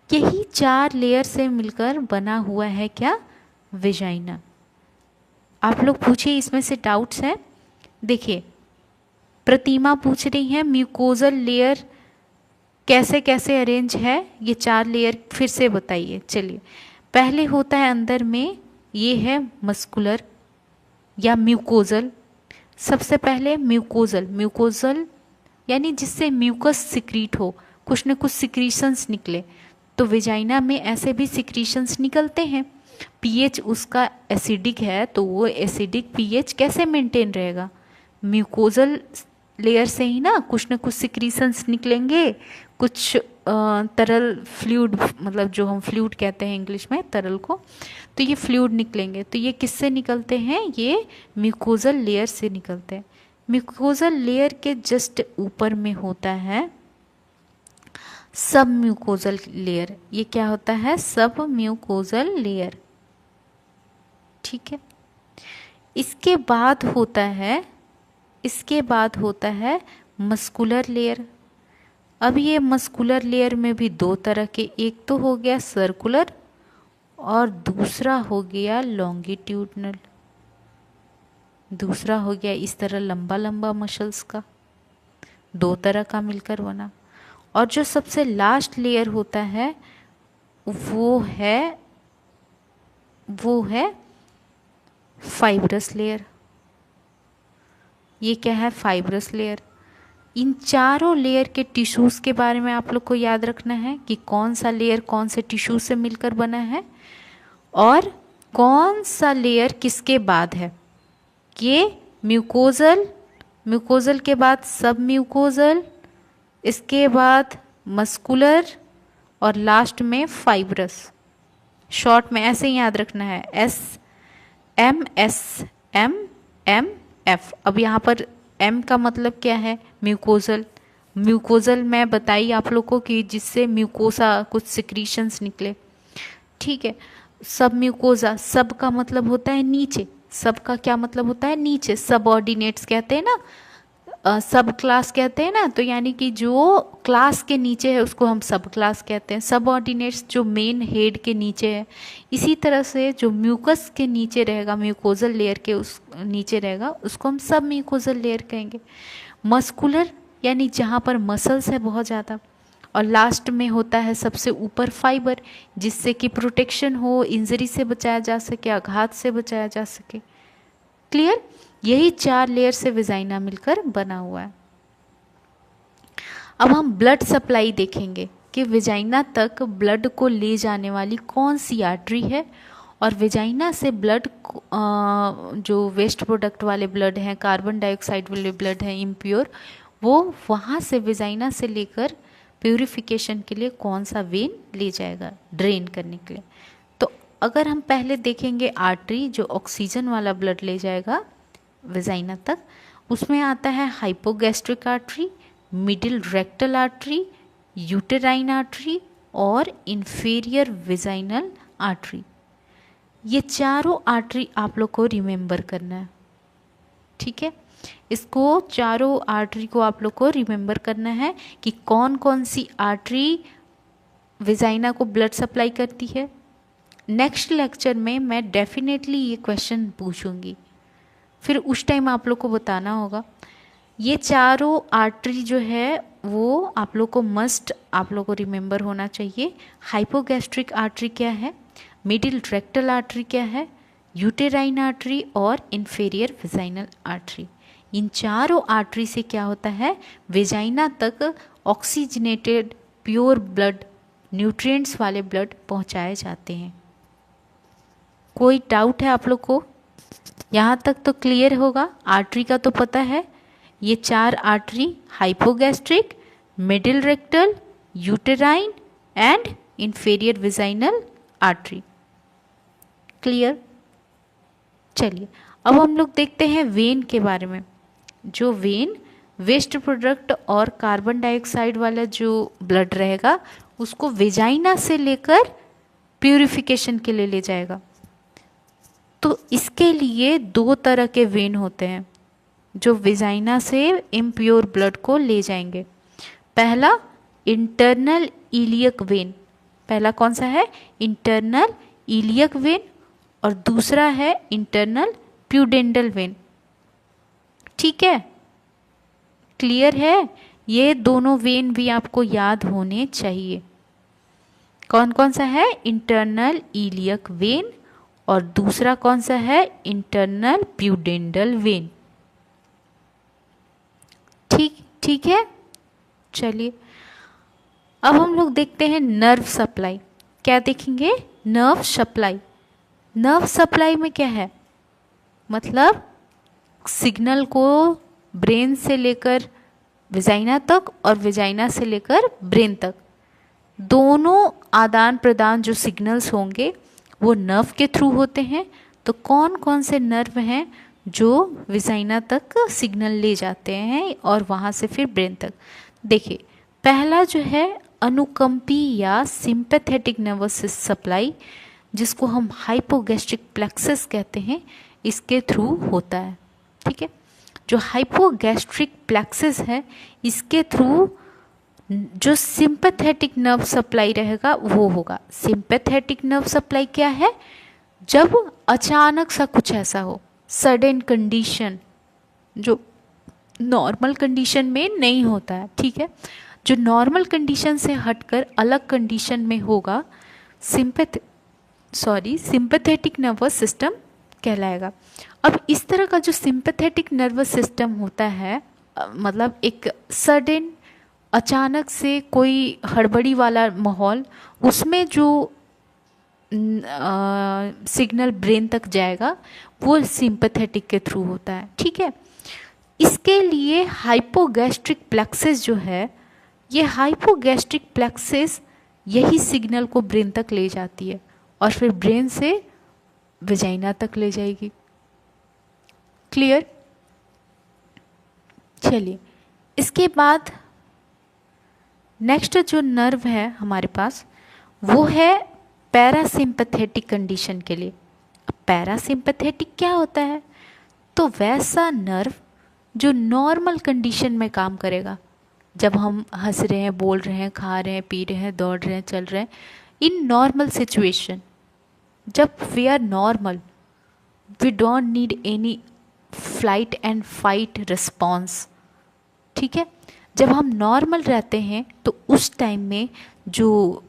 यही 4 लेयर से मिलकर बना हुआ है क्या? विजाइना। आप लोग पूछिए, इसमें से डाउट्स हैं? देखिए, प्रतिमा पूछ रही है म्यूकोजल लेयर कैसे कैसे अरेंज है, ये 4 लेयर फिर से बताइए। चलिए, पहले होता है अंदर में, ये है मस्कुलर या म्यूकोजल। सबसे पहले म्यूकोजल यानी जिससे म्यूकस सिक्रीट हो, कुछ न कुछ सिक्रीशंस निकले। तो विजाइना में ऐसे भी सिक्रीशंस निकलते हैं। पीएच उसका एसिडिक है, तो वो एसिडिक पीएच कैसे मेंटेन रहेगा? म्यूकोजल लेयर से ही ना कुछ न कुछ सिक्रीशंस निकलेंगे, कुछ तरल फ्लूइड, मतलब जो हम फ्लूइड कहते हैं इंग्लिश में तरल को, तो ये फ्लूइड निकलेंगे। तो ये किससे निकलते हैं? ये म्यूकोजल लेयर से निकलते हैं। म्यूकोजल लेयर के जस्ट ऊपर में होता है सब म्यूकोजल लेयर। ये क्या होता है? सब म्यूकोजल लेयर। ठीक है। इसके बाद होता है मस्कुलर लेयर। अब ये मस्कुलर लेयर में भी दो तरह के, एक तो हो गया सर्कुलर और दूसरा हो गया लॉन्गिट्यूडनल। दूसरा हो गया इस तरह लंबा लंबा मसल्स का, दो तरह का मिलकर बना। और जो सबसे लास्ट लेयर होता है वो है फाइब्रस लेयर। ये क्या है? Fibrous layer. इन चारों लेयर के टिश्यूज़ के बारे में आप लोग को याद रखना है कि कौन सा लेयर कौन से टिश्यू से मिलकर बना है और कौन सा लेयर किसके बाद है। ये म्यूकोजल के बाद सब म्यूकोजल, इसके बाद मस्कुलर और लास्ट में फाइब्रस। शॉर्ट में ऐसे ही याद रखना है, SMSMMF। अब यहाँ पर M का मतलब क्या है? म्यूकोजल मैं बताई आप लोग को कि जिससे म्यूकोसा कुछ सिक्रीशंस निकले, ठीक है। सब म्यूकोजा, सब का मतलब होता है नीचे, सब का क्या मतलब होता है? नीचे। सबऑर्डिनेट्स कहते हैं ना, सब क्लास कहते हैं ना, तो यानी कि जो क्लास के नीचे है उसको हम सब क्लास कहते हैं। सबऑर्डिनेट्स जो मेन हेड के नीचे है। इसी तरह से जो म्यूकस के नीचे रहेगा, म्यूकोजल लेयर के उस नीचे रहेगा, उसको हम सब म्यूकोजल लेयर कहेंगे। मस्कुलर यानी जहाँ पर मसल्स है बहुत ज़्यादा, और लास्ट में होता है सबसे ऊपर फाइबर, जिससे कि प्रोटेक्शन हो, इंजरी से बचाया जा सके, आघात से बचाया जा सके। क्लियर? यही 4 लेयर से विजाइना मिलकर बना हुआ है। अब हम ब्लड सप्लाई देखेंगे कि विजाइना तक ब्लड को ले जाने वाली कौन सी आर्टरी है, और विजाइना से ब्लड जो वेस्ट प्रोडक्ट वाले ब्लड हैं, कार्बन डाइऑक्साइड वाले ब्लड हैं इम्प्योर, वो वहाँ से विजाइना से लेकर प्यूरिफिकेशन के लिए कौन सा वेन ले जाएगा ड्रेन करने के लिए। तो अगर हम पहले देखेंगे आर्टरी जो ऑक्सीजन वाला ब्लड ले जाएगा विजाइना तक, उसमें आता है hypogastric artery, middle rectal artery, uterine artery और इंफीरियर विजाइनल आर्टरी। ये चारों आर्टरी आप लोग को रिमेंबर करना है, ठीक है। इसको चारों आर्टरी को आप लोग को रिमेंबर करना है कि कौन कौन सी आर्टरी विजाइना को ब्लड सप्लाई करती है। नेक्स्ट लेक्चर में मैं डेफिनेटली ये क्वेश्चन पूछूंगी, फिर उस टाइम आप लोग को बताना होगा। ये चारों आर्टरी जो है वो आप लोग को मस्ट आप लोग को रिमेंबर होना चाहिए। हाइपोगैस्ट्रिक आर्टरी क्या है, मिडिल रेक्टल आर्टरी क्या है, यूटेराइन आर्टरी और इंफीरियर विजाइनल आर्टरी। इन चारों आर्टरी से क्या होता है, विजाइना तक ऑक्सीजनेटेड प्योर ब्लड, न्यूट्रिएंट्स वाले ब्लड पहुंचाए जाते हैं। कोई डाउट है आप लोग को? यहाँ तक तो क्लियर होगा। आर्टरी का तो पता है, ये 4 artery hypogastric, middle rectal, uterine and inferior vaginal artery. Clear? चलिए अब हम लोग देखते हैं वेन के बारे में। जो वेन वेस्ट प्रोडक्ट और कार्बन डाइऑक्साइड वाला जो ब्लड रहेगा उसको विजाइना से लेकर प्यूरिफिकेशन के लिए ले जाएगा। तो इसके लिए 2 तरह के वेन होते हैं जो विजाइना से इम्प्योर ब्लड को ले जाएंगे। पहला इंटरनल इलियक वेन, पहला कौन सा है? इंटरनल इलियक वेन, और दूसरा है इंटरनल प्यूडेंडल वेन। ठीक है, क्लियर है? ये दोनों वेन भी आपको याद होने चाहिए। कौन कौन सा है? इंटरनल इलियक वेन, और दूसरा कौन सा है? Internal pudendal vein. ठीक है। चलिए अब हम लोग देखते हैं नर्व सप्लाई। क्या देखेंगे? Nerve supply. नर्व सप्लाई में क्या है? मतलब सिग्नल को ब्रेन से लेकर विजाइना तक और विजाइना से लेकर ब्रेन तक, दोनों आदान प्रदान जो सिग्नल्स होंगे वो नर्व के थ्रू होते हैं। तो कौन कौन से नर्व हैं जो विजाइना तक सिग्नल ले जाते हैं और वहाँ से फिर ब्रेन तक? देखिए, पहला जो है अनुकंपी या सिंपैथेटिक नर्वस सप्लाई, जिसको हम हाइपोगैस्ट्रिक प्लेक्सस कहते हैं, इसके थ्रू होता है। ठीक है, जो हाइपोगैस्ट्रिक प्लेक्सस है इसके थ्रू जो सिंपैथेटिक नर्व सप्लाई रहेगा वो होगा। सिंपैथेटिक नर्व सप्लाई क्या है? जब अचानक सा कुछ ऐसा हो, सडन कंडीशन, जो नॉर्मल कंडीशन में नहीं होता है। ठीक है, जो नॉर्मल कंडीशन से हटकर अलग कंडीशन में होगा, सिंपैथेटिक नर्वस सिस्टम कहलाएगा। अब इस तरह का जो सिंपैथेटिक नर्वस सिस्टम होता है, मतलब एक सडन अचानक से कोई हड़बड़ी वाला माहौल, उसमें जो सिग्नल ब्रेन तक जाएगा वो सिंपैथेटिक के थ्रू होता है। ठीक है, इसके लिए हाइपोगैस्ट्रिक प्लेक्सस जो है, ये हाइपोगैस्ट्रिक प्लेक्सस यही सिग्नल को ब्रेन तक ले जाती है और फिर ब्रेन से वेजाइना तक ले जाएगी। क्लियर? चलिए, इसके बाद नेक्स्ट जो नर्व है हमारे पास वो है पैरासिम्पैथेटिक कंडीशन के लिए। अब पैरासिम्पैथेटिक क्या होता है? तो वैसा नर्व जो नॉर्मल कंडीशन में काम करेगा, जब हम हंस रहे हैं, बोल रहे हैं, खा रहे हैं, पी रहे हैं, दौड़ रहे हैं, चल रहे हैं, इन नॉर्मल सिचुएशन, जब we are normal, we don't need any flight and fight response. ठीक है, जब हम नॉर्मल रहते हैं तो उस टाइम में जो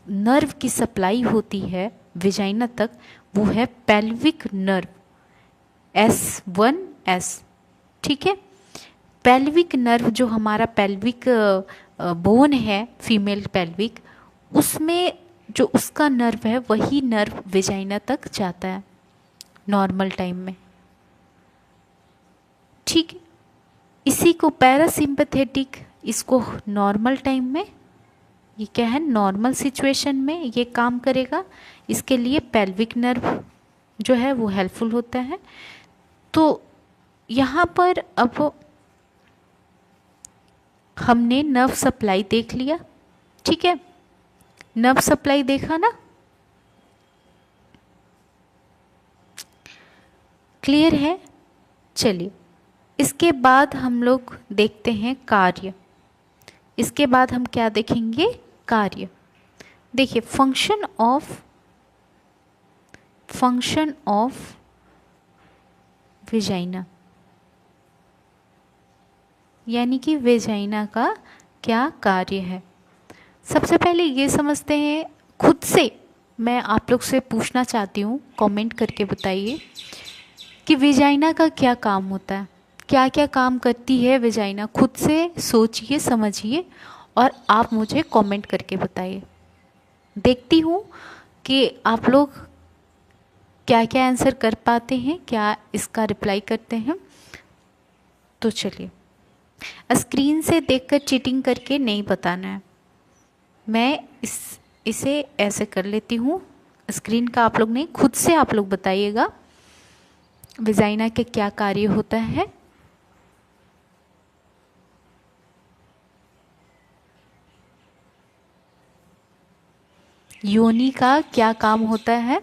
नर्व की सप्लाई होती है वेजाइना तक वो है पेल्विक नर्व, S1S। ठीक है, पेल्विक नर्व जो हमारा पेल्विक बोन है, फीमेल पेल्विक, उसमें जो उसका नर्व है वही नर्व वेजाइना तक जाता है नॉर्मल टाइम में। ठीक है, इसी को पैरासिम्पैथेटिक, इसको नॉर्मल टाइम में, ये क्या है, नॉर्मल सिचुएशन में ये काम करेगा। इसके लिए पेल्विक नर्व जो है वो हेल्पफुल होता है। तो यहाँ पर अब हमने नर्व सप्लाई देख लिया। ठीक है, नर्व सप्लाई देखा ना? क्लियर है? चलिए, इसके बाद हम लोग देखते हैं कार्य। इसके बाद हम क्या देखेंगे? कार्य। देखिए, फंक्शन ऑफ वेजाइना, यानी कि वेजाइना का क्या कार्य है। सबसे पहले ये समझते हैं, खुद से मैं आप लोग से पूछना चाहती हूँ, कमेंट करके बताइए कि वेजाइना का क्या काम होता है, क्या क्या काम करती है वेजाइना। खुद से सोचिए, समझिए और आप मुझे कमेंट करके बताइए। देखती हूँ कि आप लोग क्या क्या आंसर कर पाते हैं, क्या इसका रिप्लाई करते हैं। तो चलिए, स्क्रीन से देखकर चीटिंग करके नहीं बताना है। मैं इसे ऐसे कर लेती हूँ, स्क्रीन का आप लोग नहीं, खुद से आप लोग बताइएगा वेजाइना के क्या कार्य होता है। योनि का क्या काम होता है?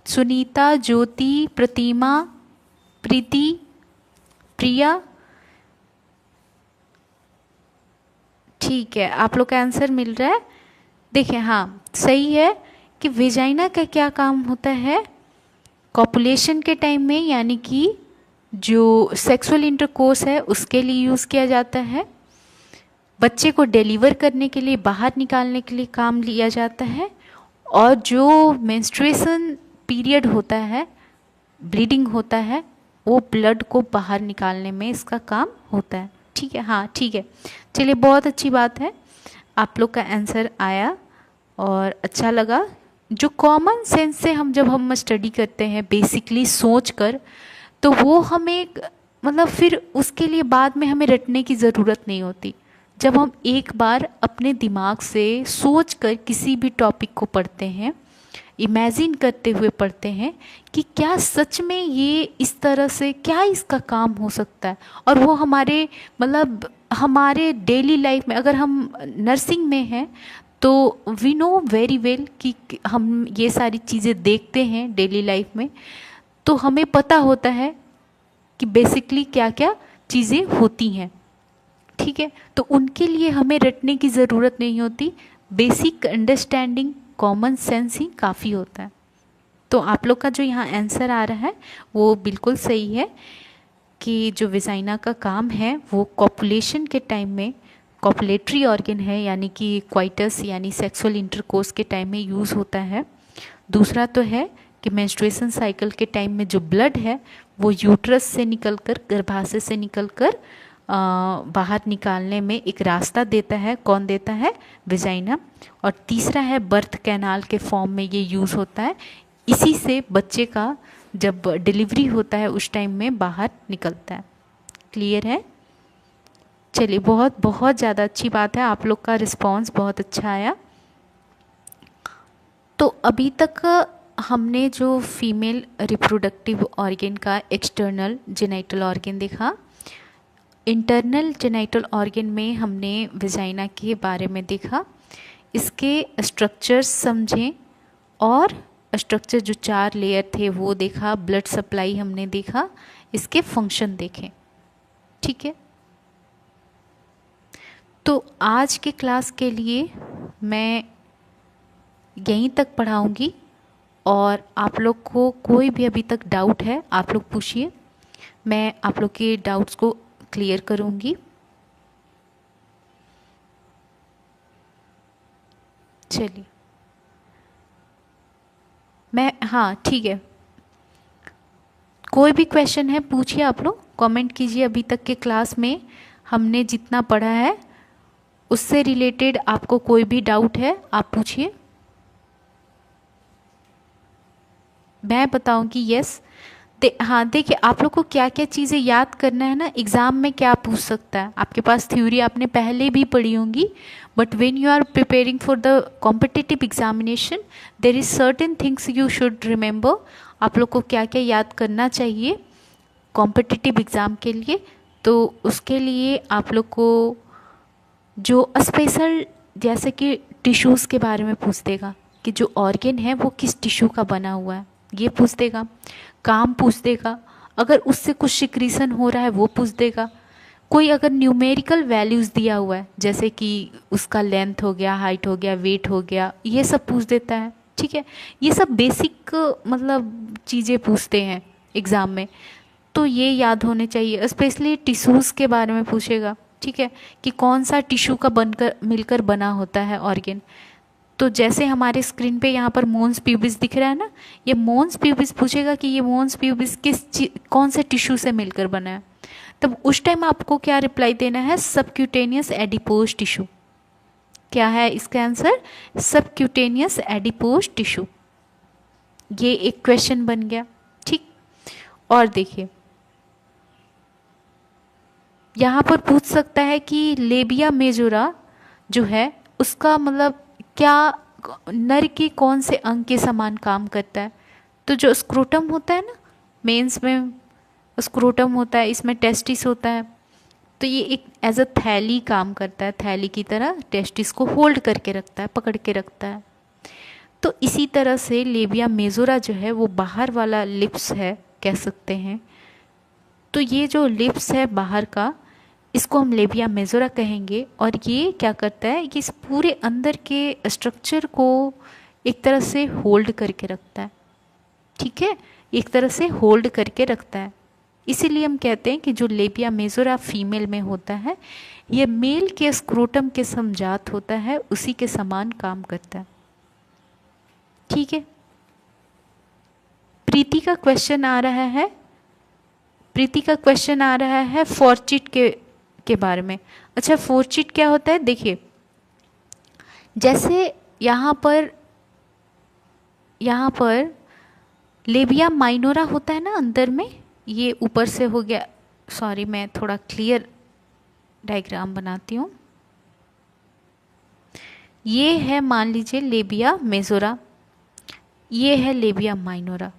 सुनीता, ज्योति, प्रतिमा, प्रीति, प्रिया, ठीक है, आप लोग का आंसर मिल रहा है। देखिए, हाँ सही है कि वेजाइना का क्या काम होता है। कॉपुलेशन के टाइम में, यानी कि जो सेक्सुअल इंटरकोर्स है उसके लिए यूज़ किया जाता है। बच्चे को डिलीवर करने के लिए, बाहर निकालने के लिए काम लिया जाता है। और जो मेंस्ट्रुएशन पीरियड होता है, ब्लीडिंग होता है, वो ब्लड को बाहर निकालने में इसका काम होता है। ठीक है, हाँ ठीक है, चलिए बहुत अच्छी बात है, आप लोग का आंसर आया और अच्छा लगा। जो कॉमन सेंस से जब हम स्टडी करते हैं बेसिकली सोच कर, तो वो हमें मतलब फिर उसके लिए बाद में हमें रटने की ज़रूरत नहीं होती। जब हम एक बार अपने दिमाग से सोच कर किसी भी टॉपिक को पढ़ते हैं इमेजिन करते हुए पढ़ते हैं कि क्या सच में ये इस तरह से क्या इसका काम हो सकता है। और वो हमारे मतलब हमारे डेली लाइफ में, अगर हम नर्सिंग में हैं तो वी नो वेरी वेल कि हम ये सारी चीज़ें देखते हैं डेली लाइफ में, तो हमें पता होता है कि बेसिकली क्या क्या चीज़ें होती हैं। ठीक है, तो उनके लिए हमें रटने की ज़रूरत नहीं होती, बेसिक अंडरस्टैंडिंग कॉमन सेंस ही काफ़ी होता है। तो आप लोग का जो यहाँ आंसर आ रहा है वो बिल्कुल सही है कि जो विजाइना का काम है वो कॉपुलेशन के टाइम में कॉपुलेटरी ऑर्गन है, यानी कि क्वाइटस यानी सेक्सुअल इंटरकोर्स के टाइम में यूज़ होता है। दूसरा तो है कि मेंस्ट्रुएशन साइकिल के टाइम में जो ब्लड है वो यूट्रस से निकलकर, गर्भाशय से निकलकर बाहर निकालने में एक रास्ता देता है। कौन देता है? विजाइना। और तीसरा है बर्थ कैनाल के फॉर्म में ये यूज़ होता है, इसी से बच्चे का जब डिलीवरी होता है उस टाइम में बाहर निकलता है। क्लियर है? चलिए, बहुत बहुत ज़्यादा अच्छी बात है, आप लोग का रिस्पॉन्स बहुत अच्छा आया। तो अभी तक हमने जो फीमेल रिप्रोडक्टिव ऑर्गन का एक्सटर्नल जेनिटल ऑर्गन देखा, इंटरनल जेनिटल ऑर्गन में हमने विजाइना के बारे में देखा, इसके स्ट्रक्चर्स समझें और स्ट्रक्चर जो 4 लेयर थे वो देखा, ब्लड सप्लाई हमने देखा, इसके फंक्शन देखें। ठीक है, तो आज के क्लास के लिए मैं यहीं तक पढ़ाऊँगी, और आप लोग को कोई भी अभी तक डाउट है आप लोग पूछिए, मैं आप लोग के डाउट्स को क्लियर करूँगी। चलिए, हाँ ठीक है, कोई भी क्वेश्चन है पूछिए, आप लोग कमेंट कीजिए। अभी तक के क्लास में हमने जितना पढ़ा है उससे रिलेटेड आपको कोई भी डाउट है आप पूछिए, मैं बताऊंगी यस। हाँ देखिए, आप लोग को क्या क्या चीज़ें याद करना है ना, एग्ज़ाम में क्या पूछ सकता है। आपके पास थ्योरी आपने पहले भी पढ़ी होंगी, but when you are preparing for the competitive examination there is certain things you should remember. आप लोग को क्या क्या याद करना चाहिए कॉम्पिटिटिव एग्ज़ाम के लिए, तो उसके लिए आप लोग को जो स्पेशल, जैसे कि टिश्यूज़ के बारे में पूछ देगा कि जो ऑर्गन है वो किस टिश्यू का बना हुआ है, ये पूछ देगा। काम पूछ देगा, अगर उससे कुछ सिक्रीशन हो रहा है वो पूछ देगा। कोई अगर न्यूमेरिकल वैल्यूज़ दिया हुआ है, जैसे कि उसका लेंथ हो गया, हाइट हो गया, वेट हो गया, ये सब पूछ देता है। ठीक है, ये सब बेसिक मतलब चीज़ें पूछते हैं एग्ज़ाम में, तो ये याद होने चाहिए। स्पेशली टिश्यूज़ के बारे में पूछेगा, ठीक है, कि कौन सा टिश्यू का बनकर मिलकर बना होता है ऑर्गन। तो जैसे हमारे स्क्रीन पे यहाँ पर मोन्स प्यूबिस दिख रहा है ना, ये मोन्स प्यूबिस पूछेगा कि ये मोन्स प्यूबिस कौन से टिश्यू से मिलकर बना है, तब उस टाइम आपको क्या रिप्लाई देना है? Subcutaneous adipose tissue. क्या है इसका आंसर? Subcutaneous adipose tissue. ये एक क्वेश्चन बन गया। ठीक, और देखिए यहाँ पर पूछ सकता है कि लेबिया मेजोरा जो है उसका मतलब क्या नर के कौन से अंग के समान काम करता है। तो जो स्क्रोटम होता है ना, मेंस में स्क्रोटम होता है, इसमें टेस्टिस होता है, तो ये एक एज अ थैली काम करता है, थैली की तरह टेस्टिस को होल्ड करके रखता है, पकड़ के रखता है। तो इसी तरह से लेबिया मेजोरा जो है वो बाहर वाला लिप्स है कह सकते हैं। तो ये जो लिप्स है बाहर का, इसको हम लेबिया मेजोरा कहेंगे, और ये क्या करता है कि इस पूरे अंदर के स्ट्रक्चर को एक तरह से होल्ड करके रखता है। ठीक है, एक तरह से होल्ड करके रखता है, इसीलिए हम कहते हैं कि जो लेबिया मेजोरा फीमेल में होता है ये मेल के स्क्रोटम के समजात होता है, उसी के समान काम करता है। ठीक है, प्रीति का क्वेश्चन आ रहा है, प्रीति का क्वेश्चन आ रहा है फॉर्चिट के बारे में। अच्छा, फॉर्चिट क्या होता है? देखिए, जैसे यहाँ पर लेबिया माइनोरा होता है ना अंदर में, ये ऊपर से हो गया, सॉरी मैं थोड़ा क्लियर डायग्राम बनाती हूँ। ये है मान लीजिए लेबिया मेजोरा, ये है लेबिया माइनोरा।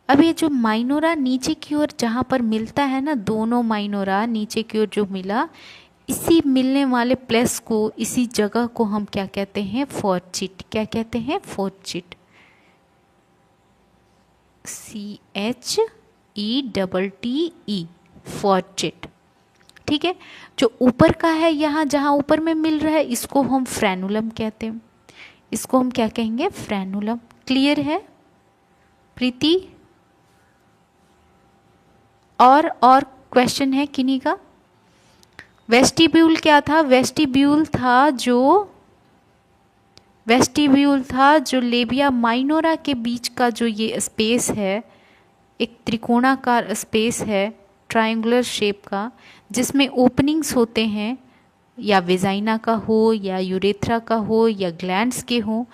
अब ये जो माइनोरा नीचे की ओर जहाँ पर मिलता है ना, दोनों माइनोरा नीचे की ओर जो मिला, इसी मिलने वाले प्लेस को, इसी जगह को हम क्या कहते हैं? फॉर्चिट। क्या कहते हैं? फॉर्चिट। CHETTE, फॉर्चिट। ठीक है। जो ऊपर का है, यहाँ जहाँ ऊपर में मिल रहा है, इसको हम फ्रेनुलम कहते हैं। इसको हम क्या कहेंगे? फ्रेनुलम। क्लियर है प्रीति? और क्वेश्चन है किन्हीं का? वेस्टिब्यूल क्या था? वेस्टिब्यूल था जो लेबिया माइनोरा के बीच का जो ये स्पेस है, एक त्रिकोणाकार स्पेस है, ट्रायंगुलर शेप का, जिसमें ओपनिंग्स होते हैं, या वेजाइना का हो, या यूरेथ्रा का हो, या ग्लैंड्स के हो,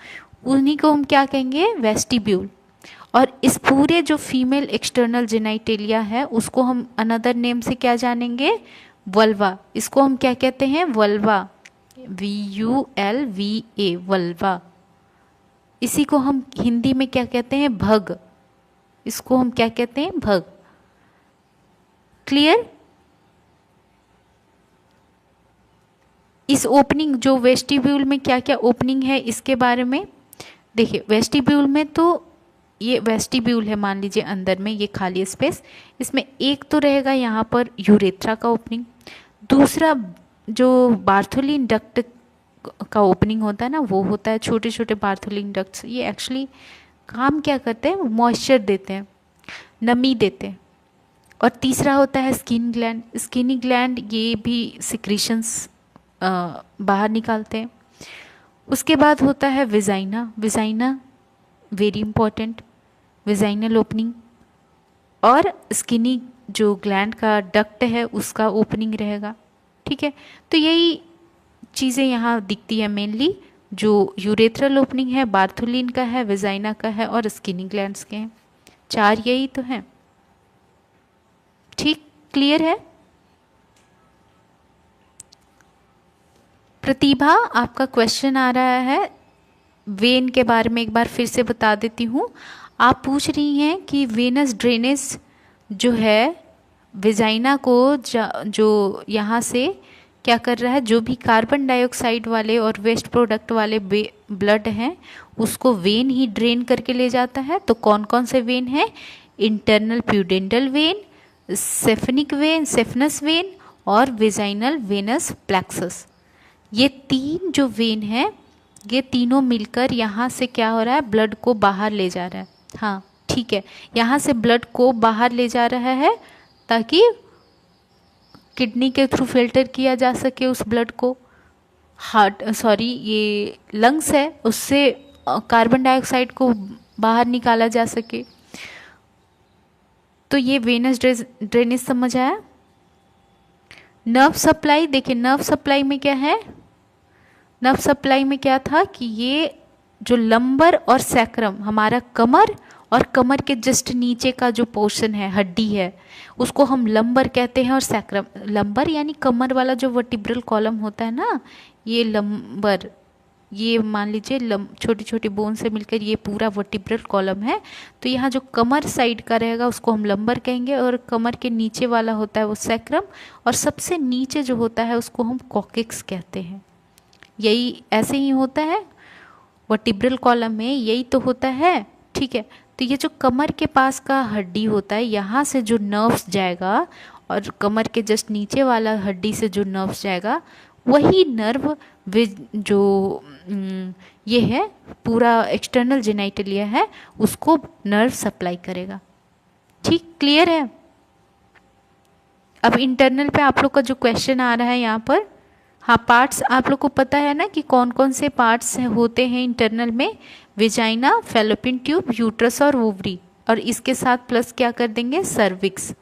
उन्हीं को हम क्या कहेंगे? वेस्टिब्यूल। और इस पूरे जो फीमेल एक्सटर्नल जेनाइटेलिया है, उसको हम अनदर नेम से क्या जानेंगे? वल्वा। इसको हम क्या कहते हैं? वल्वा। VULVA, vulva. इसी को हम हिंदी में क्या कहते हैं? भग। इसको हम क्या कहते हैं? भग। क्लियर? इस ओपनिंग जो वेस्टिब्यूल में क्या क्या ओपनिंग है, इसके बारे में देखिए। वेस्टिब्यूल में तो ये वेस्टिब्यूल है, मान लीजिए अंदर में ये खाली स्पेस, इसमें एक तो रहेगा यहाँ पर यूरेथ्रा का ओपनिंग, दूसरा जो बार्थोलिन डक्ट का ओपनिंग होता है ना, वो होता है छोटे छोटे बार्थोलिन डक्ट्स। ये एक्चुअली काम क्या करते हैं? मॉइस्चर देते हैं, नमी देते हैं। और तीसरा होता है स्किन ग्लैंड। स्किनी ग्लैंड ये भी सिक्रीशंस बाहर निकालते हैं। उसके बाद होता है vagina. Vagina very important, vaginal opening, और स्किनी जो ग्लैंड का डक्ट है उसका ओपनिंग रहेगा। ठीक है। तो यही चीज़ें यहाँ दिखती है मेनली, जो यूरेथ्रल ओपनिंग है, बार्थोलिन का है, विजाइना का है, और स्किनी ग्लैंड्स के हैं। 4 यही तो हैं। ठीक, क्लियर है? प्रतिभा, आपका क्वेश्चन आ रहा है वेन के बारे में, एक बार फिर से बता देती हूँ। आप पूछ रही हैं कि वेनस ड्रेनेज जो है वेजाइना को जो यहाँ से क्या कर रहा है, जो भी कार्बन डाइऑक्साइड वाले और वेस्ट प्रोडक्ट वाले ब्लड हैं, उसको वेन ही ड्रेन करके ले जाता है। तो कौन कौन से वेन हैं? Internal pudendal vein, saphenous vein, saphenous vein, और वेजाइनल वेनस प्लेक्सस। ये 3 जो वेन है, ये तीनों मिलकर यहाँ से क्या हो रहा है? ब्लड को बाहर ले जा रहा है। हाँ ठीक है, यहाँ से ब्लड को बाहर ले जा रहा है ताकि किडनी के थ्रू फिल्टर किया जा सके उस ब्लड को। ये लंग्स है, उससे कार्बन डाइऑक्साइड को बाहर निकाला जा सके। तो ये वेनस ड्रेनेज समझ आया। नर्व सप्लाई, देखिए नर्व सप्लाई में क्या है? नर्व सप्लाई में क्या था कि ये जो लंबर और सैक्रम, हमारा कमर और कमर के जस्ट नीचे का जो पोर्शन है, हड्डी है, उसको हम लंबर कहते हैं, और सैक्रम, लंबर यानी कमर वाला जो वर्टिब्रल कॉलम होता है ना, ये लंबर, ये मान लीजिए छोटी छोटी बोन से मिलकर ये पूरा वर्टिब्रल कॉलम है। तो यहाँ जो कमर साइड का रहेगा उसको हम लंबर कहेंगे, और कमर के नीचे वाला होता है वो सैक्रम, और सबसे नीचे जो होता है उसको हम कॉकेक्स कहते हैं। यही ऐसे ही होता है वर्टिब्रल कॉलम में, यही तो होता है। ठीक है। तो ये जो कमर के पास का हड्डी होता है, यहाँ से जो नर्व्स जाएगा, और कमर के जस्ट नीचे वाला हड्डी से जो नर्व्स जाएगा, वही नर्व जो ये है पूरा एक्सटर्नल जेनाइटलिया है, उसको नर्व सप्लाई करेगा। ठीक, क्लियर है? अब इंटरनल पे आप लोग का जो क्वेश्चन आ रहा है यहाँ पर, हाँ पार्ट्स आप लोग को पता है ना कि कौन कौन से पार्ट्स होते हैं इंटरनल में? वेजाइना, फैलोपियन ट्यूब, यूट्रस और ओवरी, और इसके साथ प्लस क्या कर देंगे? सर्विक्स,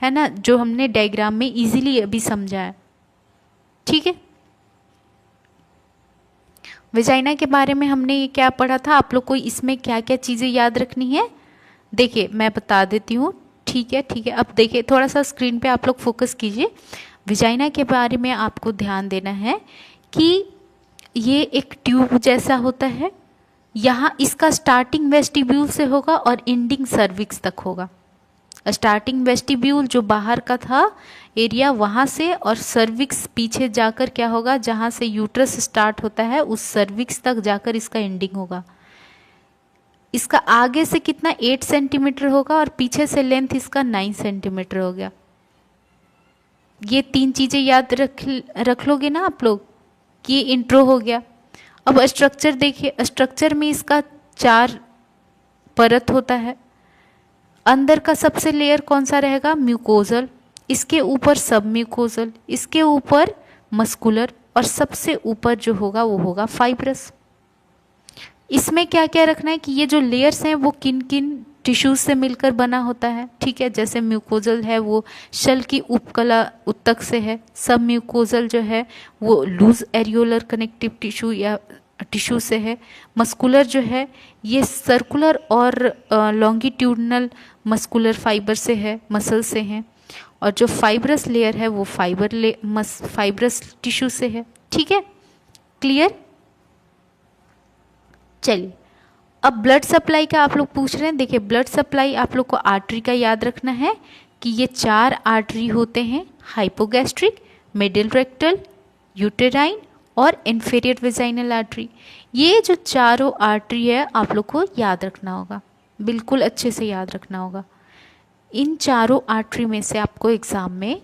है ना, जो हमने डायग्राम में इजीली अभी समझा है। ठीक है। वेजाइना के बारे में हमने ये क्या पढ़ा था? आप लोग को इसमें क्या क्या चीज़ें याद रखनी है? देखिए मैं बता देती हूँ। ठीक है, ठीक है। अब देखिए थोड़ा सा स्क्रीन पे आप लोग फोकस कीजिए। वेजाइना के बारे में आपको ध्यान देना है कि ये एक ट्यूब जैसा होता है, यहाँ इसका स्टार्टिंग वेस्टिब्यूल से होगा और एंडिंग सर्विक्स तक होगा। स्टार्टिंग वेस्टिब्यूल जो बाहर का था एरिया वहाँ से, और सर्विक्स पीछे जाकर क्या होगा, जहाँ से यूट्रस स्टार्ट होता है उस सर्विक्स तक जाकर इसका एंडिंग होगा। इसका आगे से कितना 8 सेंटीमीटर होगा और पीछे से लेंथ इसका 9 सेंटीमीटर हो गया। ये 3 चीज़ें याद रख लोगे ना आप लोग कि ये इंट्रो हो गया। अब स्ट्रक्चर देखिए, स्ट्रक्चर में इसका 4 परत होता है। अंदर का सबसे लेयर कौन सा रहेगा, म्यूकोजल, इसके ऊपर सब म्यूकोजल, इसके ऊपर मस्कुलर, और सबसे ऊपर जो होगा वो होगा फाइब्रस। इसमें क्या क्या रखना है कि ये जो लेयर्स हैं वो किन किन टिश्यूज से मिलकर बना होता है, ठीक है। जैसे म्यूकोजल है वो शल की उपकला उत्तक से है, सब म्यूकोजल जो है वो लूज एरियोलर कनेक्टिव टिश्यू या टिश्यू से है, मस्कुलर जो है ये सर्कुलर और लॉन्गिट्यूडनल मस्कुलर फाइबर से है, मसल से हैं, और जो फाइब्रस लेयर है वो फाइब्रस टिश्यू से है, ठीक है, क्लियर। चलिए अब ब्लड सप्लाई का आप लोग पूछ रहे हैं। देखिए ब्लड सप्लाई आप लोग को आर्टरी का याद रखना है कि ये 4 आर्टरी होते हैं, हाइपोगैस्ट्रिक, मिडिल रेक्टल, यूटेराइन और इंफीरियर वेजाइनल आर्टरी। ये जो चारों आर्टरी है आप लोग को याद रखना होगा, बिल्कुल अच्छे से याद रखना होगा। इन चारों आर्टरी में से आपको एग्ज़ाम में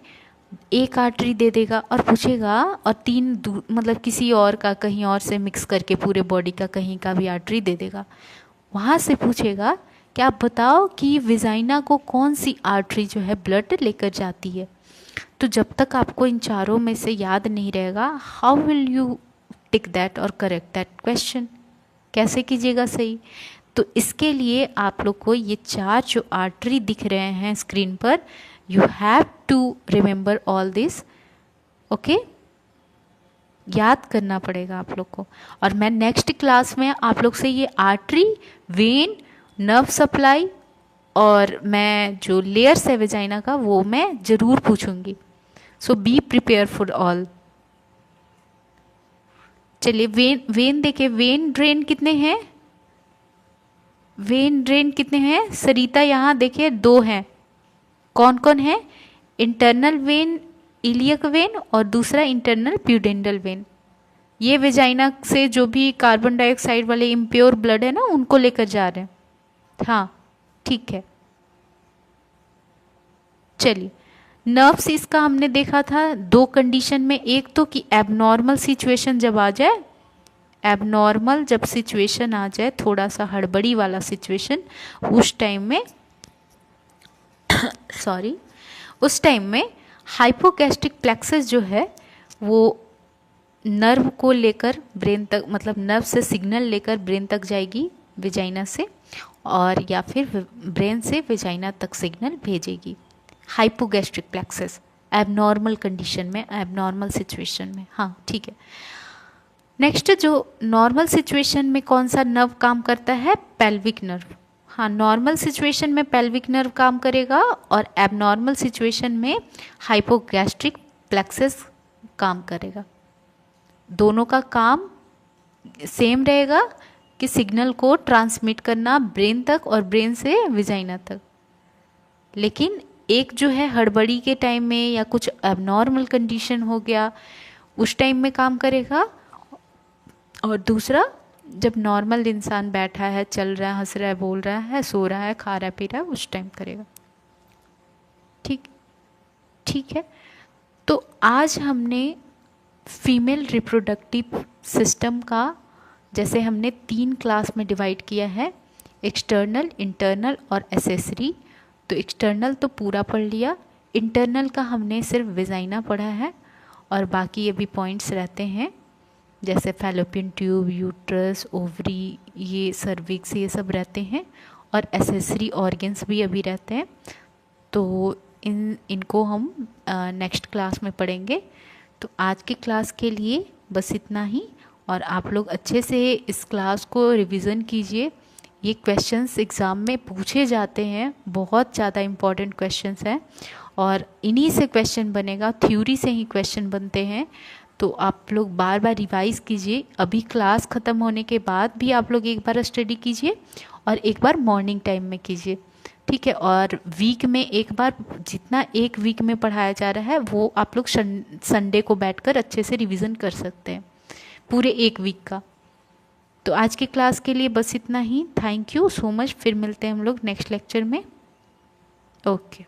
एक आर्टरी दे देगा और पूछेगा, और 3 मतलब किसी और का कहीं और से मिक्स करके पूरे बॉडी का कहीं का भी आर्टरी दे देगा। वहाँ से पूछेगा कि आप बताओ कि विजाइना को कौन सी आर्टरी जो है ब्लड लेकर जाती है। तो जब तक आपको इन चारों में से याद नहीं रहेगा, how will you tick that और करेक्ट दैट क्वेश्चन, कैसे कीजिएगा सही। तो इसके लिए आप लोग को ये 4 जो आर्टरी दिख रहे हैं स्क्रीन पर, you have to remember all this, okay, याद करना पड़ेगा आप लोग को। और मैं नेक्स्ट क्लास में आप लोग से ये आर्टरी, वेन, नर्व सप्लाई और मैं जो लेयर्स है वेजाइना का वो मैं ज़रूर पूछूंगी। सो बी प्रिपेयर फॉर ऑल। चलिए वेन देखिए, वेन ड्रेन कितने हैं, वेन ड्रेन कितने हैं सरिता, यहाँ देखिए 2 हैं। कौन कौन है, इंटरनल वेन इलियक वेन और दूसरा इंटरनल प्यूडेंडल वेन। ये वेजाइना से जो भी कार्बन डाइऑक्साइड वाले इम्प्योर ब्लड है ना उनको लेकर जा रहे हैं, हाँ ठीक है। चलिए नर्व्स इसका हमने देखा था 2 कंडीशन में, एक तो कि एबनॉर्मल सिचुएशन जब आ जाए, एबनॉर्मल जब सिचुएशन आ जाए, थोड़ा सा हड़बड़ी वाला सिचुएशन, उस टाइम में सॉरी उस टाइम में हाइपोगैस्ट्रिक प्लेक्सस जो है वो नर्व को लेकर ब्रेन तक, मतलब नर्व से सिग्नल लेकर ब्रेन तक जाएगी वेजाइना से, और या फिर ब्रेन से वेजाइना तक सिग्नल भेजेगी। हाइपोगैस्ट्रिक प्लेक्सस एबनॉर्मल कंडीशन में, एबनॉर्मल सिचुएशन में, हाँ ठीक है। नेक्स्ट जो नॉर्मल सिचुएशन में कौन सा नर्व काम करता है, पेल्विक नर्व। हाँ नॉर्मल सिचुएशन में पेल्विक नर्व काम करेगा और एबनॉर्मल सिचुएशन में हाइपोगैस्ट्रिक प्लेक्सस काम करेगा। दोनों का काम सेम रहेगा कि सिग्नल को ट्रांसमिट करना ब्रेन तक और ब्रेन से वेजाइना तक, लेकिन एक जो है हड़बड़ी के टाइम में या कुछ एबनॉर्मल कंडीशन हो गया उस टाइम में काम करेगा, और दूसरा जब नॉर्मल इंसान बैठा है, चल रहा है, हंस रहा है, बोल रहा है, सो रहा है, खा रहा है, पी रहा है, उस टाइम करेगा। ठीक है। तो आज हमने फीमेल रिप्रोडक्टिव सिस्टम का, जैसे हमने 3 क्लास में डिवाइड किया है, एक्सटर्नल, इंटरनल और एसेसरी। तो एक्सटर्नल तो पूरा पढ़ लिया, इंटरनल का हमने सिर्फ वेजाइना पढ़ा है, और बाकी अभी पॉइंट्स रहते हैं जैसे फैलोपियन ट्यूब, यूट्रस, ओवरी, ये सर्विक्स, ये सब रहते हैं, और एसेसरी ऑर्गन्स भी अभी रहते हैं। तो इनको हम नेक्स्ट क्लास में पढ़ेंगे। तो आज की क्लास के लिए बस इतना ही, और आप लोग अच्छे से इस क्लास को रिवीजन कीजिए। ये क्वेश्चंस एग्ज़ाम में पूछे जाते हैं, बहुत ज़्यादा इम्पॉर्टेंट क्वेश्चंस हैं, और इन्हीं से क्वेश्चन बनेगा, थ्योरी से ही क्वेश्चन बनते हैं। तो आप लोग बार बार रिवाइज़ कीजिए। अभी क्लास ख़त्म होने के बाद भी आप लोग एक बार स्टडी कीजिए और एक बार मॉर्निंग टाइम में कीजिए, ठीक है। और वीक में एक बार, जितना एक वीक में पढ़ाया जा रहा है वो आप लोग संडे को बैठकर अच्छे से रिवीजन कर सकते हैं, पूरे एक वीक का। तो आज की क्लास के लिए बस इतना ही। Thank you so much. फिर मिलते हैं हम लोग नेक्स्ट लेक्चर में। ओके।